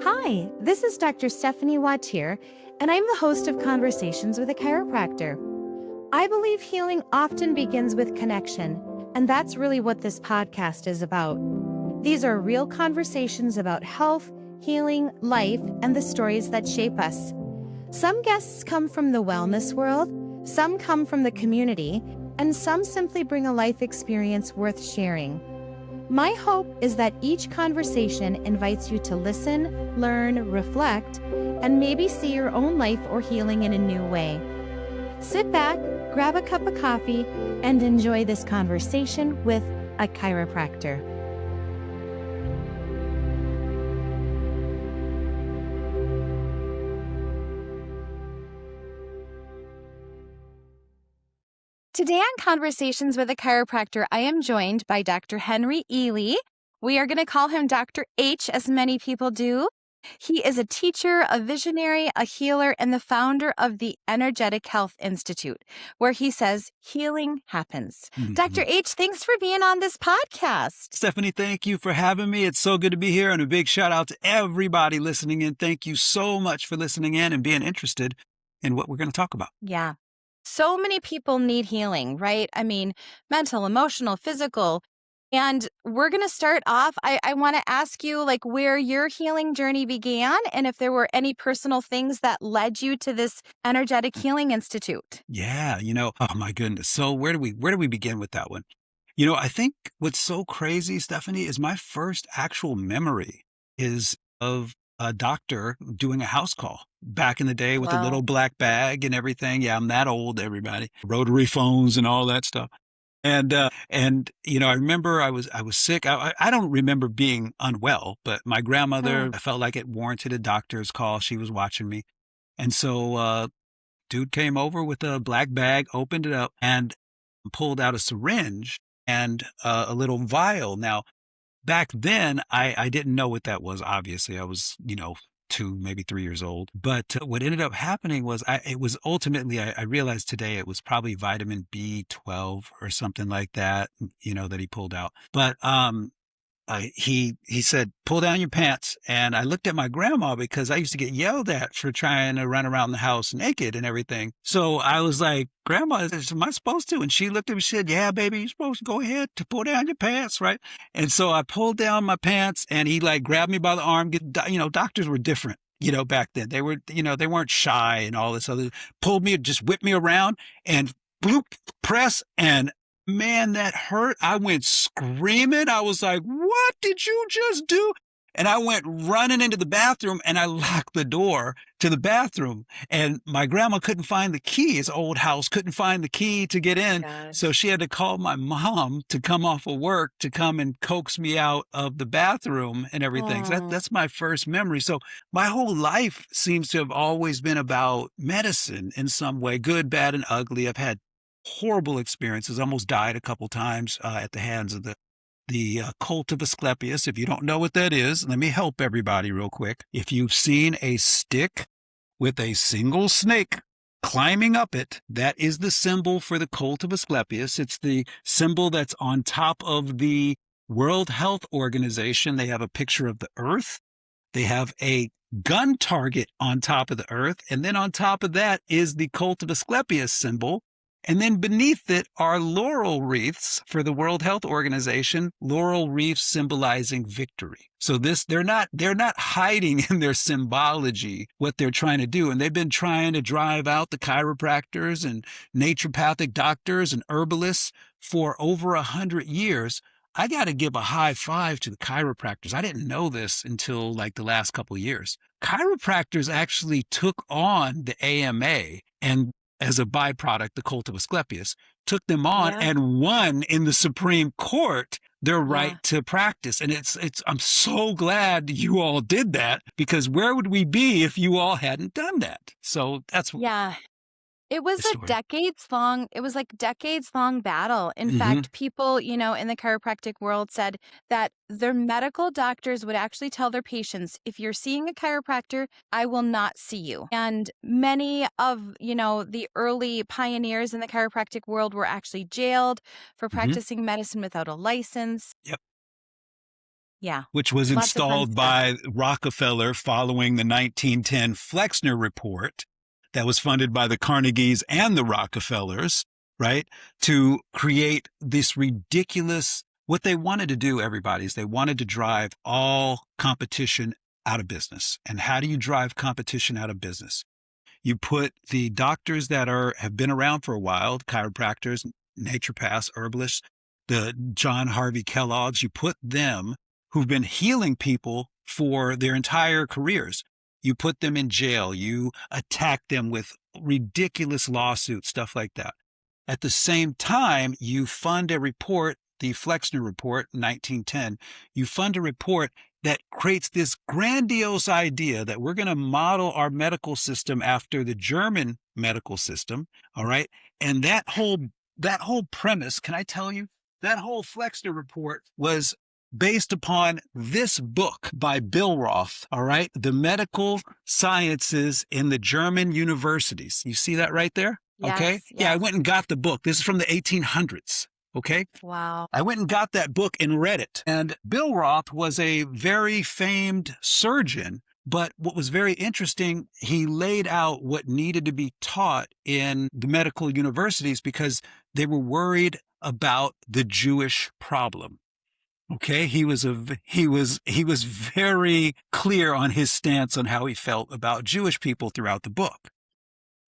Hi, this is Dr. Stephanie Wautier, and I'm the host of Conversations with a Chiropractor. I believe healing often begins with connection, and that's really what this podcast is about. These are real conversations about health, healing, life, and the stories that shape us. Some guests come from the wellness world, some come from the community, and some simply bring a life experience worth sharing. My hope is that each conversation invites you to listen, learn, reflect, and maybe see your own life or healing in a new way. Sit back, grab a cup of coffee, and enjoy this conversation with a chiropractor. Today on Conversations with a Chiropractor, I am joined by Dr. Henry Ealy. We are going to call him Dr. H, as many people do. He is a teacher, a visionary, a healer, and the founder of the Energetic Health Institute, where he says healing happens. Dr. H, thanks for being on this podcast. Stephanie, thank you for having me. It's so good to be here, and a big shout out to everybody listening in. Thank you so much for listening in and being interested in what we're going to talk about. Yeah. So many people need healing, right? I mean, mental, emotional, physical. And we're going to start off. I want to ask you like where your healing journey began and if there were any personal things that led you to this Energetic Healing Institute. Yeah, oh my goodness. So where do we begin with that one? I think what's so crazy, Stephanie, is my first actual memory is of a doctor doing a house call back in the day with a little black bag and everything. Yeah, I'm that old, everybody. Rotary phones and all that stuff. And I remember I was sick. I don't remember being unwell, but my grandmother, I felt like it warranted a doctor's call. She was watching me. And so dude came over with a black bag, opened it up, and pulled out a syringe and a little vial. Now, back then, I didn't know what that was, obviously. I was, 2, maybe 3 years old. But what ended up happening was I realized today it was probably vitamin B12 or something like that, that he pulled out. But he said, pull down your pants. And I looked at my grandma because I used to get yelled at for trying to run around the house naked and everything. So I was like, Grandma, am I supposed to? And she looked at me and said, yeah, baby, you're supposed to go ahead to pull down your pants, right? And so I pulled down my pants and he like grabbed me by the arm. Doctors were different, back then. They were, they weren't shy and all this other, pulled me, just whipped me around and bloop, press, and man, that hurt. I went screaming. I was like, what did you just do? And I went running into the bathroom and I locked the door to the bathroom. And my grandma couldn't find the key. His old house couldn't find the key to get in. Gosh. So she had to call my mom to come off of work to come and coax me out of the bathroom and everything. So that's my first memory. So my whole life seems to have always been about medicine in some way, good, bad, and ugly. I've had horrible experiences, almost died a couple times at the hands of the cult of Asclepius. If you don't know what that is, let me help everybody real quick. If you've seen a stick with a single snake climbing up it, that is the symbol for the cult of Asclepius. It's the symbol that's on top of the World Health Organization. They have a picture of the Earth. They have a gun target on top of the Earth. And then on top of that is the cult of Asclepius symbol. And then beneath it are laurel wreaths for the World Health Organization, laurel wreaths symbolizing victory. So they're not hiding in their symbology what they're trying to do. And they've been trying to drive out the chiropractors and naturopathic doctors and herbalists for over 100 years. I got to give a high five to the chiropractors. I didn't know this until like the last couple of years. Chiropractors actually took on the AMA and as a byproduct, the cult of Asclepius, took them on and won in the Supreme Court their right to practice. And I'm so glad you all did that, because where would we be if you all hadn't done that? So that's It was a decades long battle. In fact, people, in the chiropractic world said that their medical doctors would actually tell their patients, if you're seeing a chiropractor, I will not see you. And many of, the early pioneers in the chiropractic world were actually jailed for practicing medicine without a license. Yep. Yeah. which was Lots of fun installed stuff. by Rockefeller following the 1910 Flexner Report that was funded by the Carnegies and the Rockefellers, right? To create this ridiculous, what they wanted to do, everybody, is they wanted to drive all competition out of business. And how do you drive competition out of business? You put the doctors that have been around for a while, chiropractors, naturopaths, herbalists, the John Harvey Kellogg's, you put them who've been healing people for their entire careers. You put them in jail. You attack them with ridiculous lawsuits, stuff like that. At the same time, you fund a report, the Flexner Report, 1910, you fund a report that creates this grandiose idea that we're going to model our medical system after the German medical system, all right? And that whole premise, can I tell you, that whole Flexner Report was based upon this book by Bill Roth, all right? The Medical Sciences in the German Universities. You see that right there? Okay. Yes, Yeah, I yes. went and got the book. This is from the 1800s. Okay. Wow. I went and got that book and read it. And Bill Roth was a very famed surgeon. But what was very interesting, he laid out what needed to be taught in the medical universities because they were worried about the Jewish problem. Okay, he was very clear on his stance on how he felt about Jewish people throughout the book.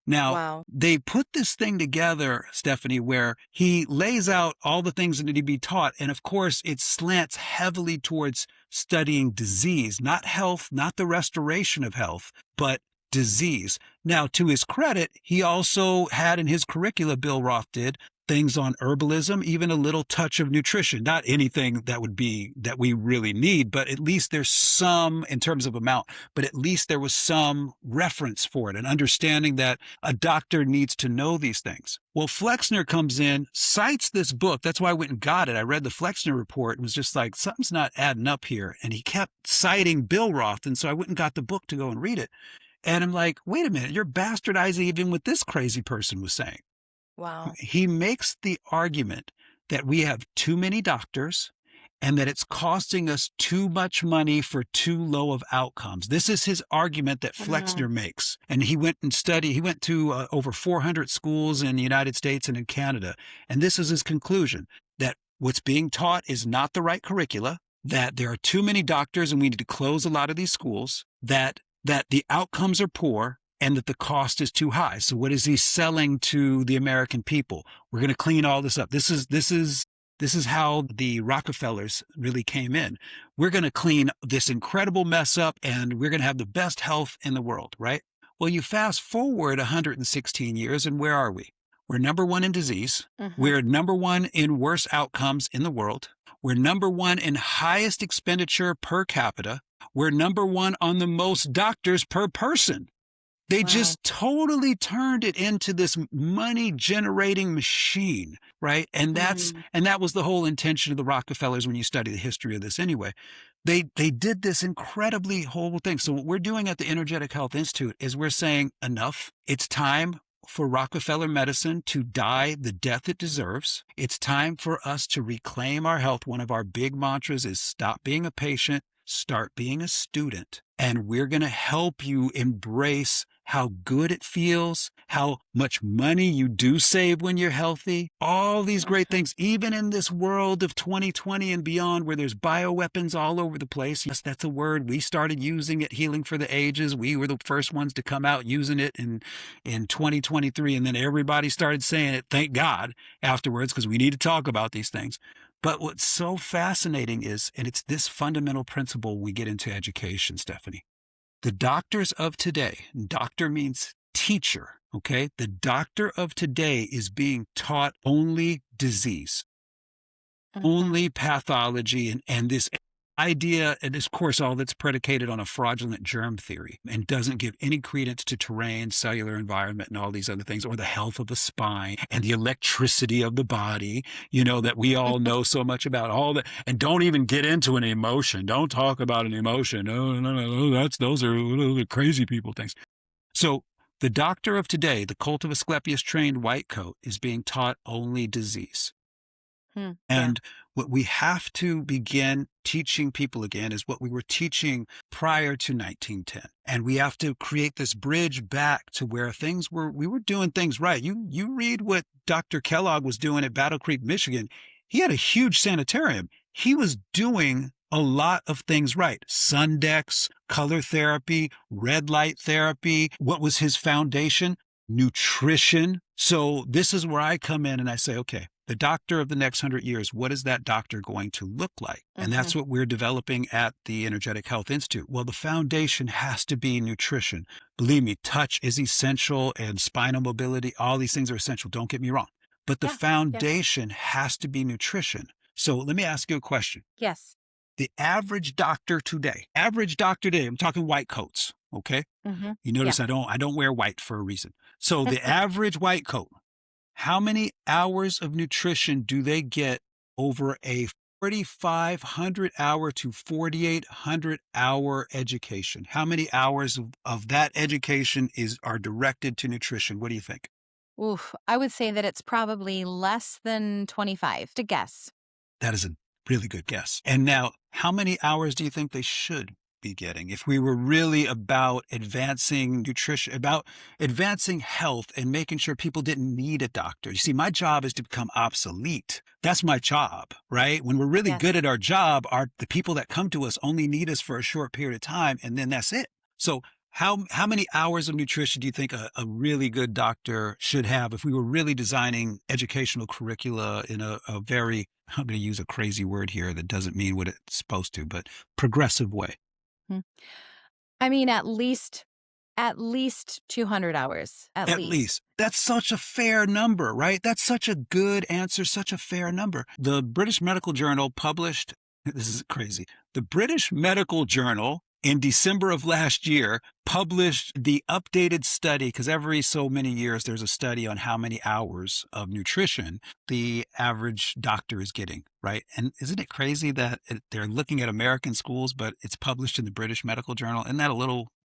Now, Wow. they put this thing together, Stephanie, where he lays out all the things that need to be taught. And of course, it slants heavily towards studying disease, not health, not the restoration of health, but disease. Now, to his credit, he also had in his curricula, Bill Roth did, things on herbalism, even a little touch of nutrition, not anything that we really need, but at least there's some in terms of amount, but at least there was some reference for it, an understanding that a doctor needs to know these things. Well, Flexner comes in, cites this book. That's why I went and got it. I read the Flexner report and was just like, something's not adding up here. And he kept citing Bill Roth. And so I went and got the book to go and read it. And I'm like, wait a minute, you're bastardizing even what this crazy person was saying. Wow. He makes the argument that we have too many doctors and that it's costing us too much money for too low of outcomes. This is his argument that Flexner makes. And he went to over 400 schools in the United States and in Canada. And this is his conclusion, that what's being taught is not the right curricula, that there are too many doctors and we need to close a lot of these schools, that the outcomes are poor, and that the cost is too high. So what is he selling to the American people? We're going to clean all this up. This is how the Rockefellers really came in. We're going to clean this incredible mess up and we're going to have the best health in the world, right? Well, you fast forward 116 years and where are we? We're number one in disease. We're number one in worst outcomes in the world. We're number one in highest expenditure per capita. We're number one on the most doctors per person. They just totally turned it into this money generating machine, right? And that was the whole intention of the Rockefellers when you study the history of this anyway. They did this incredibly horrible thing. So what we're doing at the Energetic Health Institute is we're saying enough. It's time for Rockefeller medicine to die the death it deserves. It's time for us to reclaim our health. One of our big mantras is stop being a patient, start being a student. And we're going to help you embrace how good it feels, how much money you do save when you're healthy, all these great things, even in this world of 2020 and beyond where there's bioweapons all over the place. Yes, that's a word. We started using it, Healing for the Ages. We were the first ones to come out using it in 2023. And then everybody started saying it, thank God, afterwards, because we need to talk about these things. But what's so fascinating is, and it's this fundamental principle we get into education, Stephanie, the doctors of today, doctor means teacher, okay? The doctor of today is being taught only disease, only pathology, and this idea, and of course, all that's predicated on a fraudulent germ theory and doesn't give any credence to terrain, cellular environment, and all these other things, or the health of the spine and the electricity of the body, that we all know so much about, all that, and don't even get into an emotion. Don't talk about an emotion. No, those are crazy people things. So the doctor of today, the cult of Asclepius trained white coat, is being taught only disease. And What we have to begin teaching people again is what we were teaching prior to 1910. And we have to create this bridge back to where we were doing things right. You read what Dr. Kellogg was doing at Battle Creek, Michigan. He had a huge sanitarium. He was doing a lot of things right. Sun decks, color therapy, red light therapy. What was his foundation? Nutrition. So this is where I come in and I say, okay, the doctor of the next 100 years, what is that doctor going to look like? And that's what we're developing at the Energetic Health Institute. Well, the foundation has to be nutrition. Believe me, touch is essential and spinal mobility. All these things are essential. Don't get me wrong. But the foundation has to be nutrition. So let me ask you a question. Yes. The average doctor today, I'm talking white coats, okay? You notice I don't wear white for a reason. So the average white coat, how many hours of nutrition do they get over a 4,500 hour to 4,800 hour education? How many hours of that education are directed to nutrition? What do you think? Oof, I would say that it's probably less than 25 to guess. That is a really good guess. And now, how many hours do you think they should be getting if we were really about advancing nutrition, about advancing health and making sure people didn't need a doctor? You see, my job is to become obsolete. That's my job, right? When we're really good at our job, the people that come to us only need us for a short period of time, and then that's it. So how many hours of nutrition do you think a really good doctor should have if we were really designing educational curricula in a very, I'm going to use a crazy word here that doesn't mean what it's supposed to, but progressive way? I mean, at least 200 hours, at least. That's such a fair number, right? That's such a good answer, such a fair number. The British Medical Journal published, this is crazy, the British Medical Journal in December of last year published the updated study, because every so many years there's a study on how many hours of nutrition the average doctor is getting, right? And isn't it crazy that they're looking at American schools, but it's published in the British Medical Journal? Isn't that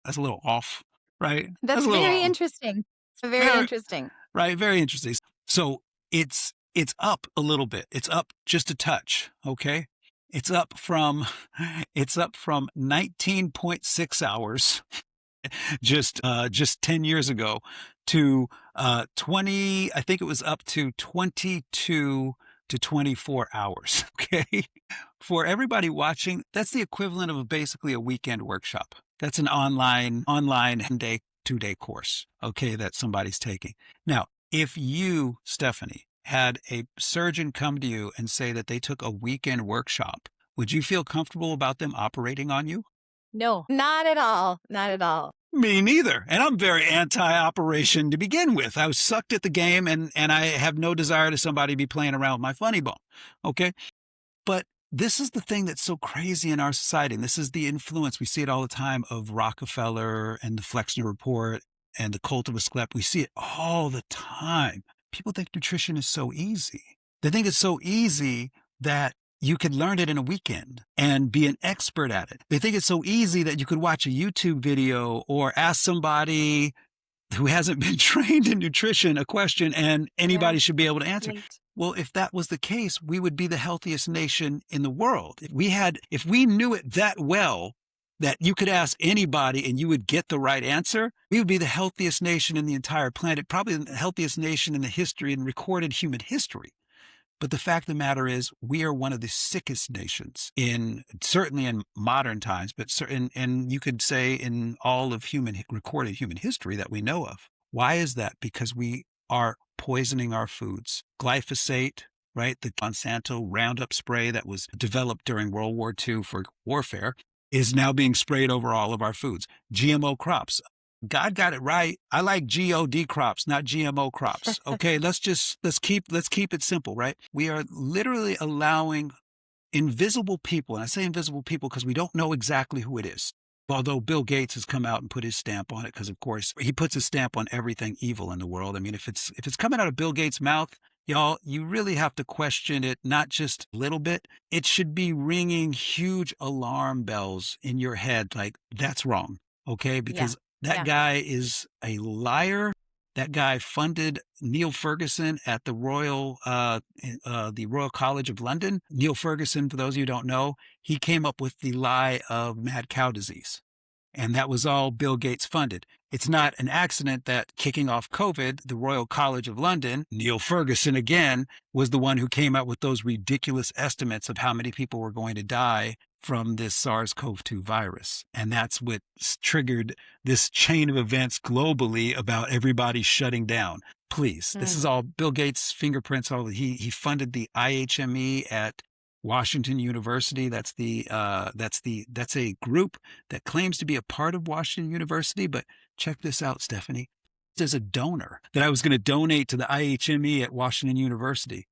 that's a little off, right? That's very interesting. Very interesting. Right, very interesting. So it's up a little bit. It's up just a touch, okay? It's up from 19.6 hours just 10 years ago to 20, I think it was up to 22 to 24 hours, okay? For everybody watching, that's the equivalent of basically a weekend workshop. That's an online day, 2-day course, okay, that somebody's taking. Now, if you, Stephanie, had a surgeon come to you and say that they took a weekend workshop, would you feel comfortable about them operating on you? No, not at all. Not at all. Me neither. And I'm very anti-operation to begin with. I was sucked at the game and I have no desire to somebody be playing around with my funny bone. Okay. But this is the thing that's so crazy in our society. And this is the influence. We see it all the time of Rockefeller and the Flexner Report and the cult of Asclepius. We see it all the time. People think nutrition is so easy. They think it's so easy that you could learn it in a weekend and be an expert at it. They think it's so easy that you could watch a YouTube video or ask somebody who hasn't been trained in nutrition a question and anybody should be able to answer. Right. Well, if that was the case, we would be the healthiest nation in the world. If we knew it that well, that you could ask anybody and you would get the right answer, we would be the healthiest nation in the entire planet, probably the healthiest nation in the history and recorded human history. But the fact of the matter is, we are one of the sickest nations certainly in modern times, but and you could say in all of recorded human history that we know of. Why is that? Because we are poisoning our foods. Glyphosate, right? The Monsanto Roundup spray that was developed during World War II for warfare is now being sprayed over all of our foods. GMO crops. God got it right. I like GOD crops, not GMO crops. Okay, let's keep it simple, right? We are literally allowing invisible people, and I say invisible people because we don't know exactly who it is. Although Bill Gates has come out and put his stamp on it, because of course he puts his stamp on everything evil in the world. I mean, if it's coming out of Bill Gates' mouth, y'all, you really have to question it, not just a little bit. It should be ringing huge alarm bells in your head, like that's wrong. Okay, because that guy is a liar That guy funded Neil Ferguson at the Royal College of London. Neil Ferguson, for those of you who don't know, he came up with the lie of mad cow disease. And that was all Bill Gates funded. It's not an accident that kicking off COVID, the Royal College of London, Neil Ferguson again, was the one who came out with those ridiculous estimates of how many people were going to die from this SARS-CoV-2 virus. And that's what triggered this chain of events globally about everybody shutting down. Please, this is all Bill Gates' fingerprints. He funded the IHME at Washington University. That's a group that claims to be a part of Washington University. But check this out, Stephanie. There's a donor that I was going to donate to the IHME at Washington University.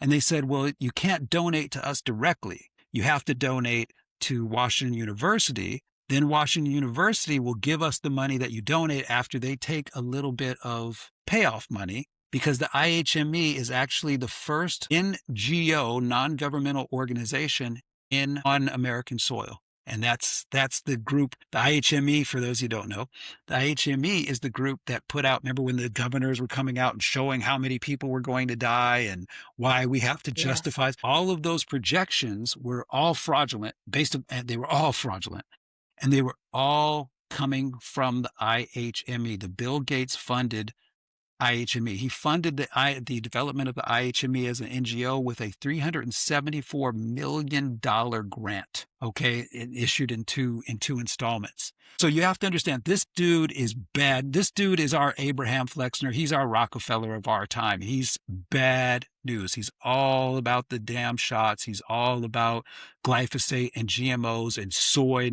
And they said, well, you can't donate to us directly. You have to donate to Washington University. Then Washington University will give us the money that you donate after they take a little bit of payoff money, because the IHME is actually the first NGO, non-governmental organization on American soil. And that's the group, the IHME, for those who don't know. The IHME is the group that put out, remember when the governors were coming out and showing how many people were going to die and why we have to justify. All of those projections were all fraudulent, they were all fraudulent. And they were all coming from the IHME, the Bill Gates funded IHME. He funded the development of the IHME as an NGO with a $374 million grant, okay, issued in two installments. So you have to understand, this dude is bad. This dude is our Abraham Flexner. He's our Rockefeller of our time. He's bad news. He's all about the damn shots. He's all about glyphosate and GMOs and soy.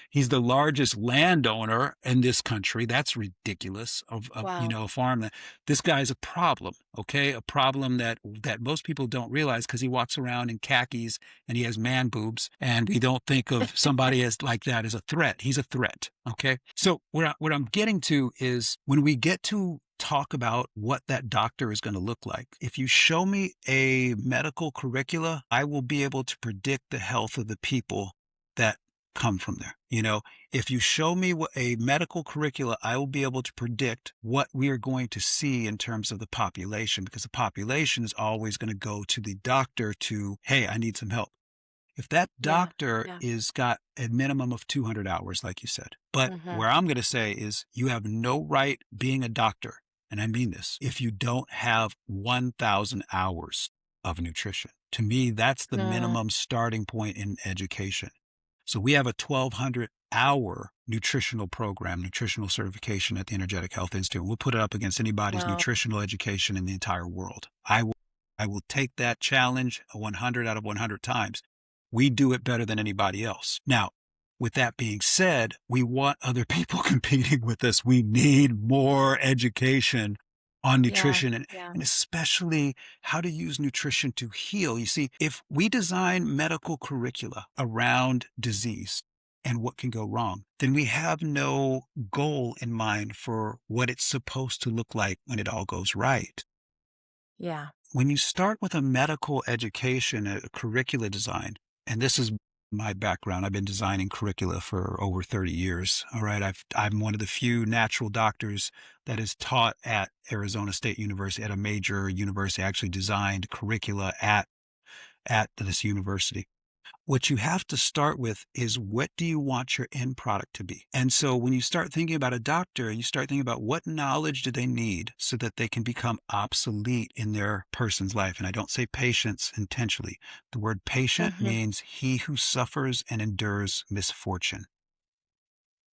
He's the largest landowner in this country. That's ridiculous. A farm that this guy's a problem. Okay, a problem that most people don't realize, because he walks around in khakis and he has man boobs, and we don't think of somebody as like that as a threat. He's a threat. Okay, so what I'm getting to is, when we get to talk about what that doctor is going to look like, if you show me a medical curricula, I will be able to predict the health of the people that come from there. If you show me a medical curricula, I will be able to predict what we are going to see in terms of the population, because the population is always going to go to the doctor to, hey, I need some help. If that doctor is got a minimum of 200 hours, like you said, but where I'm going to say is, you have no right being a doctor, and I mean this, if you don't have 1,000 hours of nutrition. To me, that's the minimum starting point in education. So we have a 1,200-hour nutritional program, nutritional certification at the Energetic Health Institute. We'll put it up against anybody's nutritional education in the entire world. I will take that challenge 100 out of 100 times. We do it better than anybody else. Now, with that being said, we want other people competing with us. We need more education on nutrition and especially how to use nutrition to heal. You see, if we design medical curricula around disease and what can go wrong, then we have no goal in mind for what it's supposed to look like when it all goes right. Yeah. When you start with a medical education, a curricula design, and this is my background, I've been designing curricula for over 30 years. All right. I'm one of the few natural doctors that is taught at Arizona State University, at a major university. I actually designed curricula at this university. What you have to start with is, what do you want your end product to be? And so when you start thinking about a doctor, you start thinking about, what knowledge do they need so that they can become obsolete in their person's life? And I don't say patients intentionally. The word patient means he who suffers and endures misfortune.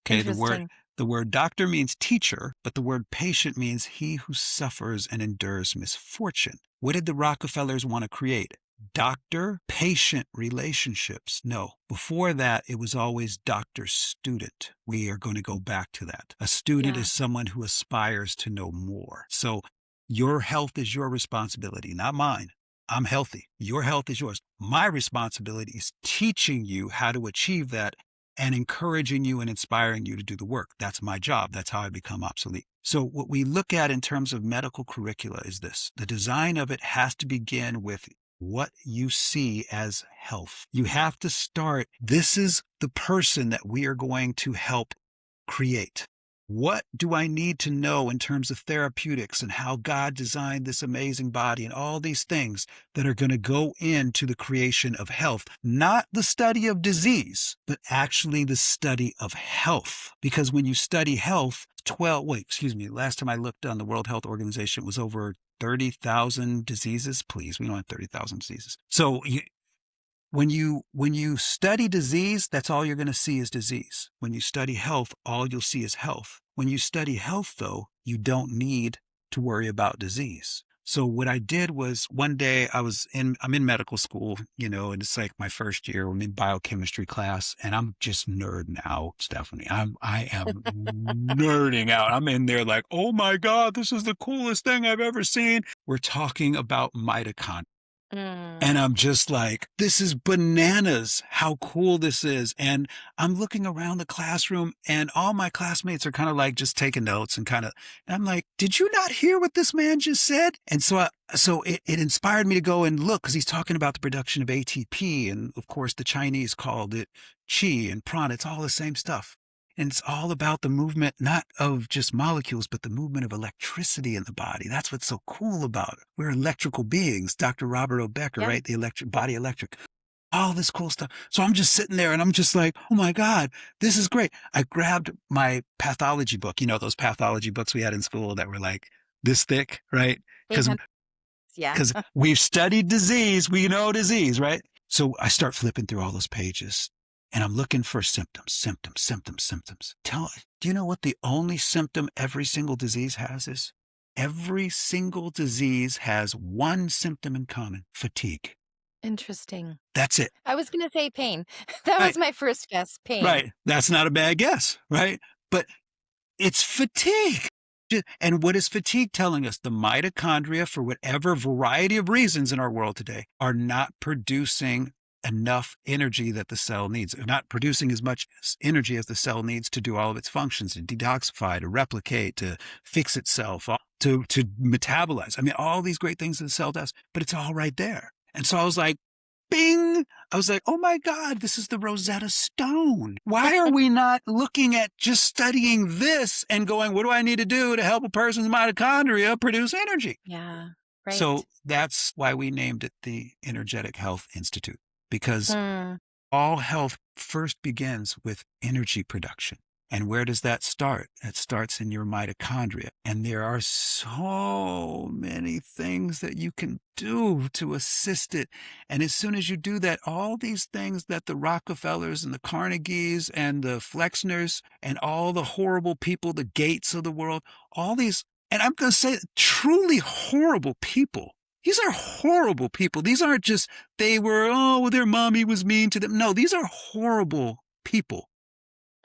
Okay, the word doctor means teacher, but the word patient means he who suffers and endures misfortune. What did the Rockefellers want to create? Doctor-patient relationships. No, before that, it was always doctor-student. We are going to go back to that. A student is someone who aspires to know more. So your health is your responsibility, not mine. I'm healthy. Your health is yours. My responsibility is teaching you how to achieve that and encouraging you and inspiring you to do the work. That's my job. That's how I become obsolete. So what we look at in terms of medical curricula is this. The design of it has to begin with what you see as health. You have to start, this is the person that we are going to help create. what do I need to know in terms of therapeutics and how God designed this amazing body and all these things that are going to go into the creation of health, not the study of disease, but actually the study of health. Because when you study health, last time I looked on the World Health Organization, it was over 30,000 diseases. Please, we don't have 30,000 diseases. So when you study disease, that's all you're going to see is disease. When you study health, all you'll see is health. When you study health, though, you don't need to worry about disease. So what I did was one day I'm in medical school, and it's like my first year. I'm in biochemistry class, and I'm just nerding out, Stephanie. I am nerding out. I'm in there like, oh my God, this is the coolest thing I've ever seen. We're talking about mitochondria. And I'm just like, this is bananas, how cool this is. And I'm looking around the classroom and all my classmates are kind of like just taking notes and I'm like, did you not hear what this man just said? And so it inspired me to go and look, because he's talking about the production of ATP. And of course, the Chinese called it qi and prana. It's all the same stuff. And it's all about the movement, not of just molecules, but the movement of electricity in the body. That's what's so cool about it. We're electrical beings. Dr. Robert O. Becker, right? The body electric. All this cool stuff. So I'm just sitting there and I'm just like, oh my God, this is great. I grabbed my pathology book, those pathology books we had in school that were like this thick, right? Because we've studied disease. We know disease, right? So I start flipping through all those pages. And I'm looking for symptoms. Do you know what the only symptom every single disease has is? Every single disease has one symptom in common: fatigue. Interesting. That's it. I was going to say pain. That was my first guess, pain. Right. That's not a bad guess, right? But it's fatigue. And what is fatigue telling us? The mitochondria, for whatever variety of reasons in our world today, are not producing enough energy that the cell needs. They're not producing as much energy as the cell needs to do all of its functions, to detoxify, to replicate, to fix itself, to metabolize. I mean, all these great things that the cell does, but it's all right there. And so I was like, bing! I was like, oh my God, this is the Rosetta Stone. Why are we not looking at just studying this and going, what do I need to do to help a person's mitochondria produce energy? Yeah, right. So that's why we named it the Energetic Health Institute. Because all health first begins with energy production. And where does that start? It starts in your mitochondria. And there are so many things that you can do to assist it. And as soon as you do that, all these things that the Rockefellers and the Carnegies and the Flexners and all the horrible people, the Gates of the world, all these, and I'm going to say truly horrible people. These are horrible people. These aren't just, their mommy was mean to them. No, these are horrible people.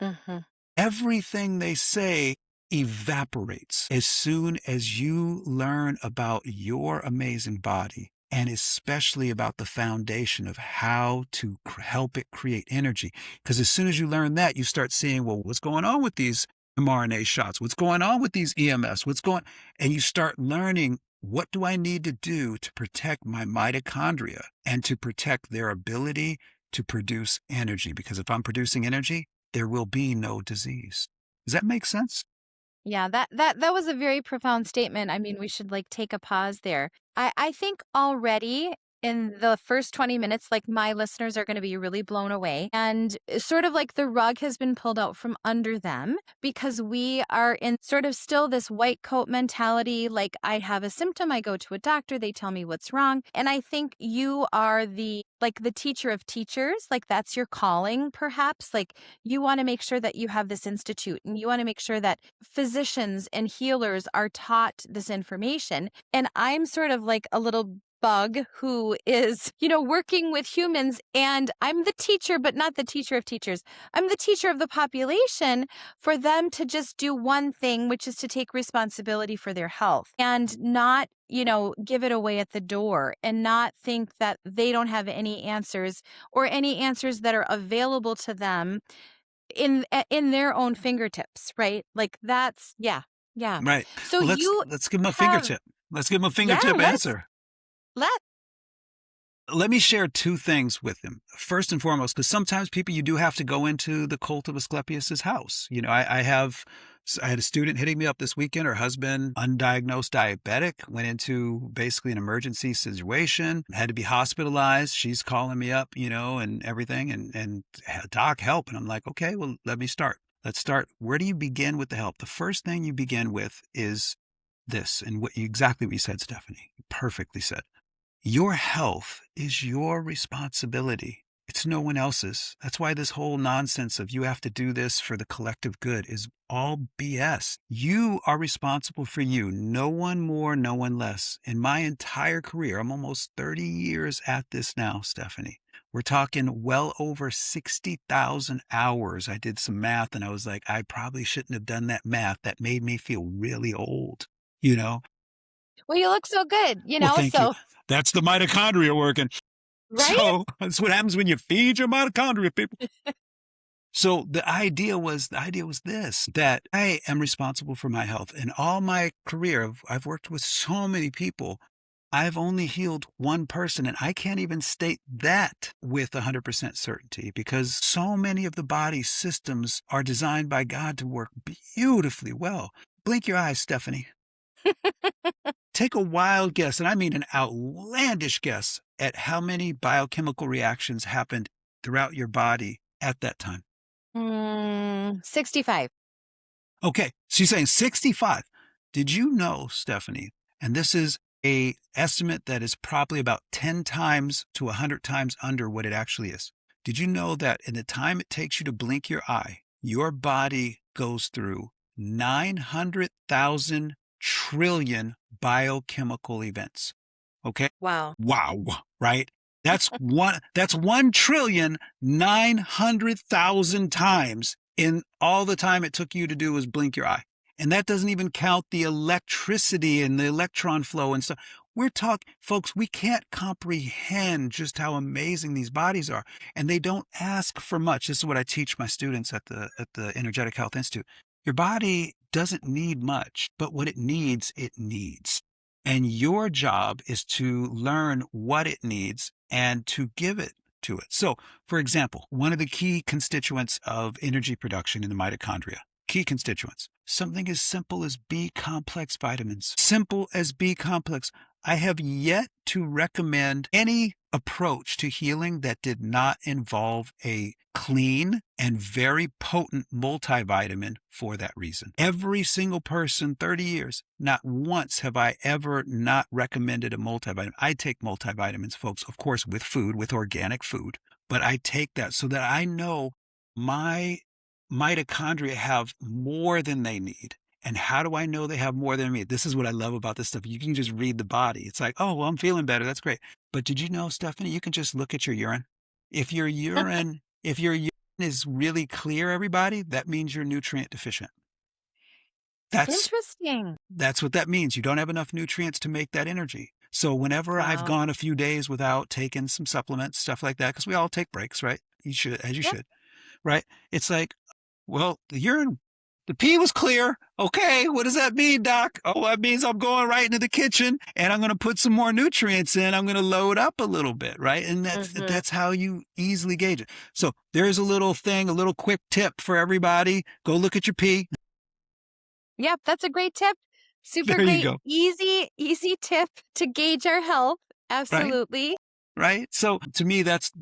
Mm-hmm. Everything they say evaporates as soon as you learn about your amazing body, and especially about the foundation of how to help it create energy. Because as soon as you learn that, you start seeing, well, what's going on with these mRNA shots? What's going on with these EMFs? And you start learning, what do I need to do to protect my mitochondria and to protect their ability to produce energy? Because if I'm producing energy, there will be no disease. Does that make sense? Yeah, that was a very profound statement. I mean, we should take a pause there. I think already in the first 20 minutes, my listeners are going to be really blown away. And sort of the rug has been pulled out from under them, because we are in sort of still this white coat mentality. I have a symptom, I go to a doctor, they tell me what's wrong. And I think you are the teacher of teachers. That's your calling, perhaps. You want to make sure that you have this institute, and you want to make sure that physicians and healers are taught this information. And I'm sort of a little bug who is, working with humans, and I'm the teacher, but not the teacher of teachers. I'm the teacher of the population, for them to just do one thing, which is to take responsibility for their health and not, give it away at the door, and not think that they don't have any answers, or any answers that are available to them in their own fingertips, right? That's, yeah. Right. So let's give them a fingertip. Let's give them a fingertip answer. Let me share two things with him. First and foremost, because sometimes people, you do have to go into the cult of Asclepius's house. I had a student hitting me up this weekend. Her husband, undiagnosed diabetic, went into basically an emergency situation, had to be hospitalized. She's calling me up, and everything, and doc, help. And I'm like, okay, well, let me start. Let's start. Where do you begin with the help? The first thing you begin with is this, and exactly what you said, Stephanie. Perfectly said. Your health is your responsibility. It's no one else's. That's why this whole nonsense of you have to do this for the collective good is all BS. You are responsible for you. No one more, no one less. In my entire career, I'm almost 30 years at this now, Stephanie. We're talking well over 60,000 hours. I did some math and I was like, I probably shouldn't have done that math. That made me feel really old, you know? Well, you look so good, Well, thank you. so, That's the mitochondria working. right? So that's what happens when you feed your mitochondria, people. So the idea was this, that I am responsible for my health. In all my career, I've worked with so many people. I've only healed one person, and I can't even state that with 100% certainty because so many of the body's systems are designed by God to work beautifully well. Blink your eyes, Stephanie. Take a wild guess, and I mean an outlandish guess, at how many biochemical reactions happened throughout your body at that time. 65. Okay, she's saying 65. Did you know, Stephanie, and this is a estimate that is probably about 10 times to 100 times under what it actually is. Did you know that in the time it takes you to blink your eye, your body goes through 900,000 trillion biochemical events? Okay. Wow. Wow. Right. That's 1,900,000 times in all the time it took you to do was blink your eye. And that doesn't even count the electricity and the electron flow and stuff. We're talking, folks, we can't comprehend just how amazing these bodies are. And they don't ask for much. This is what I teach my students at the Energetic Health Institute. Your body doesn't need much, but what it needs, it needs. And your job is to learn what it needs and to give it to it. So, for example, one of the key constituents of energy production in the mitochondria, key constituents, something as simple as B complex vitamins. Simple as B complex. I have yet to recommend any approach to healing that did not involve a clean and very potent multivitamin for that reason. Every single person, 30 years, not once have I ever not recommended a multivitamin. I take multivitamins, folks, of course, with food, with organic food, but I take that so that I know my mitochondria have more than they need. And how do I know they have more than me? This is what I love about this stuff. You can just read the body. It's like, oh, well, I'm feeling better. That's great. But did you know, Stephanie, you can just look at your urine. If your urine is really clear, everybody, that means you're nutrient deficient. Interesting. That's what that means. You don't have enough nutrients to make that energy. So whenever I've Wow. gone a few days without taking some supplements, stuff like that, because we all take breaks, right? You should, as you Yep. should, right? It's like, well, the pee was clear. Okay, what does that mean, doc? Oh, that means I'm going right into the kitchen and I'm going to put some more nutrients in. I'm going to load up a little bit, right? And that's how you easily gauge it. So there's a little thing, a little quick tip for everybody. Go look at your pee. Yep, that's a great tip. Super There you great, go. easy tip to gauge our health. Right? Absolutely. Right? So to me, that's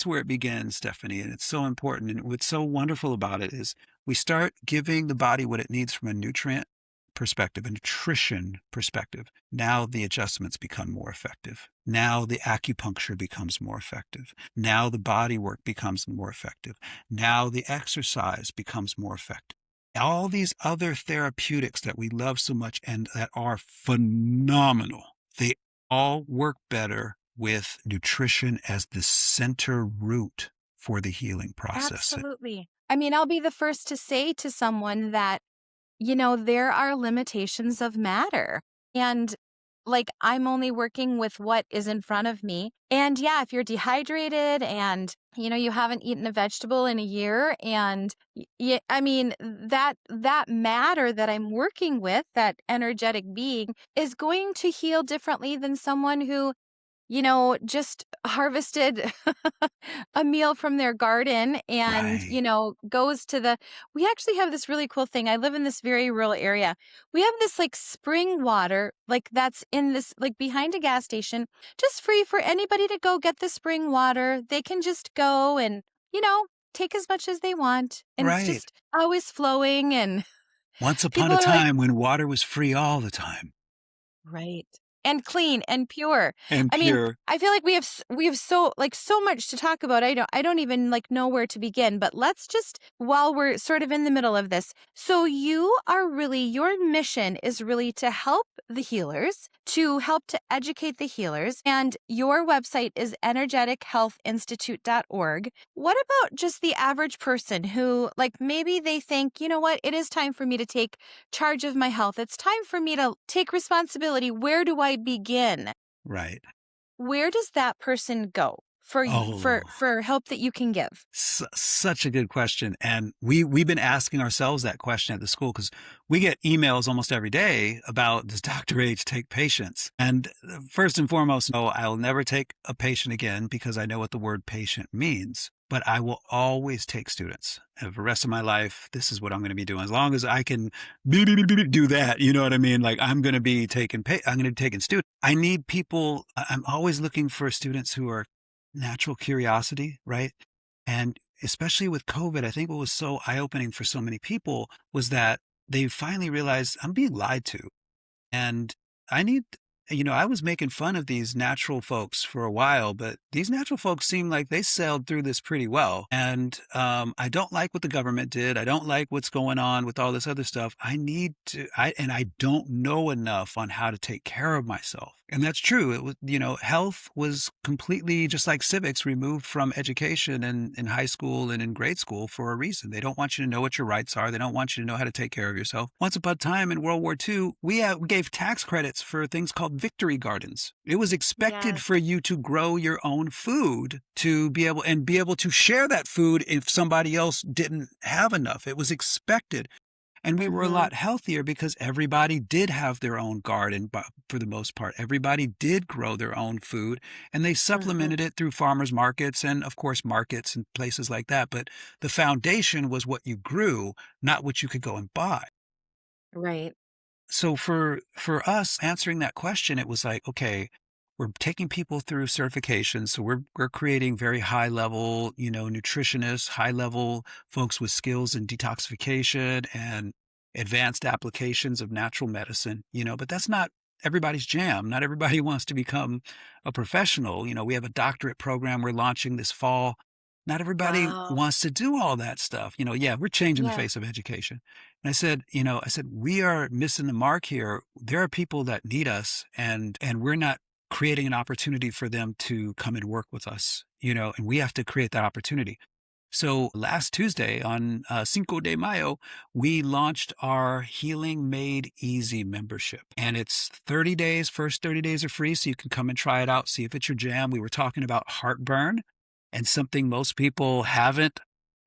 where it begins, Stephanie. And it's so important. And what's so wonderful about it is we start giving the body what it needs from a nutrient perspective, a nutrition perspective. Now the adjustments become more effective. Now the acupuncture becomes more effective. Now the body work becomes more effective. Now the exercise becomes more effective. All these other therapeutics that we love so much and that are phenomenal, they all work better with nutrition as the center root for the healing process. Absolutely. I mean, I'll be the first to say to someone that, there are limitations of matter. And like, I'm only working with what is in front of me. And yeah, if you're dehydrated and, you haven't eaten a vegetable in a year and I mean, that matter that I'm working with, that energetic being is going to heal differently than someone who just harvested a meal from their garden and, Right. goes to we actually have this really cool thing. I live in this very rural area. We have this like spring water, like that's in this, like behind a gas station, just free for anybody to go get the spring water. They can just go and, take as much as they want. And it's Right. just always flowing. And Once upon people a are like, time when water was free all the time right. And clean and pure. and I mean, pure. I feel like we have so much to talk about. I don't even like know where to begin, but let's just while we're sort of in the middle of this. So your mission is really to help the healers, to help to educate the healers, and your website is energetichealthinstitute.org. What about just the average person who like maybe they think, you know what, it is time for me to take charge of my health. It's time for me to take responsibility. Where do I begin? Right. Where does that person go for Oh. for help that you can give? Such a good question. And we've been asking ourselves that question at the school because we get emails almost every day about does Dr. H take patients? And first and foremost, no, I'll never take a patient again because I know what the word patient means. But I will always take students. And for the rest of my life, this is what I'm going to be doing. As long as I can do that, you know what I mean? Like I'm going to be I'm going to be taking students. I need people. I'm always looking for students who are natural curiosity, right? And especially with COVID, I think what was so eye-opening for so many people was that they finally realized I'm being lied to. And I need, I was making fun of these natural folks for a while, but these natural folks seem like they sailed through this pretty well. And I don't like what the government did. I don't like what's going on with all this other stuff. And I don't know enough on how to take care of myself. And that's true. It was, health was completely just like civics removed from education and in high school and in grade school for a reason. They don't want you to know what your rights are. They don't want you to know how to take care of yourself. Once upon a time in World War II, we gave tax credits for things called victory gardens. It was expected Yes. for you to grow your own food to be able to share that food if somebody else didn't have enough. It was expected. And we were a Mm-hmm. lot healthier because everybody did have their own garden for the most part. Everybody did grow their own food and they Mm-hmm. supplemented it through farmers markets and of course markets and places like that. But the foundation was what you grew, not what you could go and buy. Right. So for us answering that question, it was like, okay, we're taking people through certifications. So we're creating very high level, nutritionists, high level folks with skills in detoxification and advanced applications of natural medicine, but that's not everybody's jam. Not everybody wants to become a professional. We have a doctorate program we're launching this fall. Not everybody Wow. wants to do all that stuff. Yeah, we're changing the Yeah. face of education. And I said, we are missing the mark here. There are people that need us and we're not creating an opportunity for them to come and work with us, and we have to create that opportunity. So last Tuesday on Cinco de Mayo, we launched our Healing Made Easy membership. And it's 30 days. First 30 days are free, so you can come and try it out, see if it's your jam. We were talking about heartburn and something most people have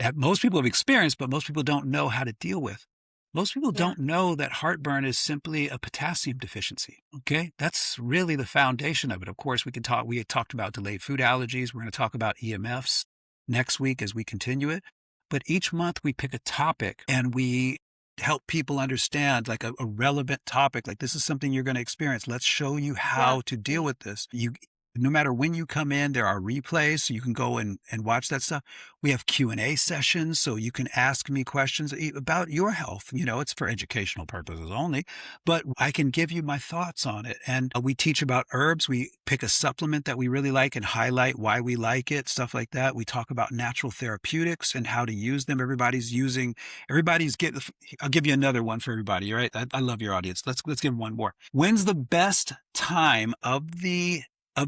experienced, but most people don't know how to deal with. Most people Yeah. don't know that heartburn is simply a potassium deficiency. Okay. That's really the foundation of it. Of course, we had talked about delayed food allergies. We're going to talk about EMFs next week as we continue it. But each month we pick a topic and we help people understand like a relevant topic. Like this is something you're going to experience. Let's show you Yeah. how to deal with this. No matter when you come in, there are replays, so you can go and watch that stuff. We have Q&A sessions, so you can ask me questions about your health. It's for educational purposes only, but I can give you my thoughts on it. And we teach about herbs. We pick a supplement that we really like and highlight why we like it, stuff like that. We talk about natural therapeutics and how to use them. I'll give you another one for everybody. All right. I love your audience. Let's give one more. When's the best time of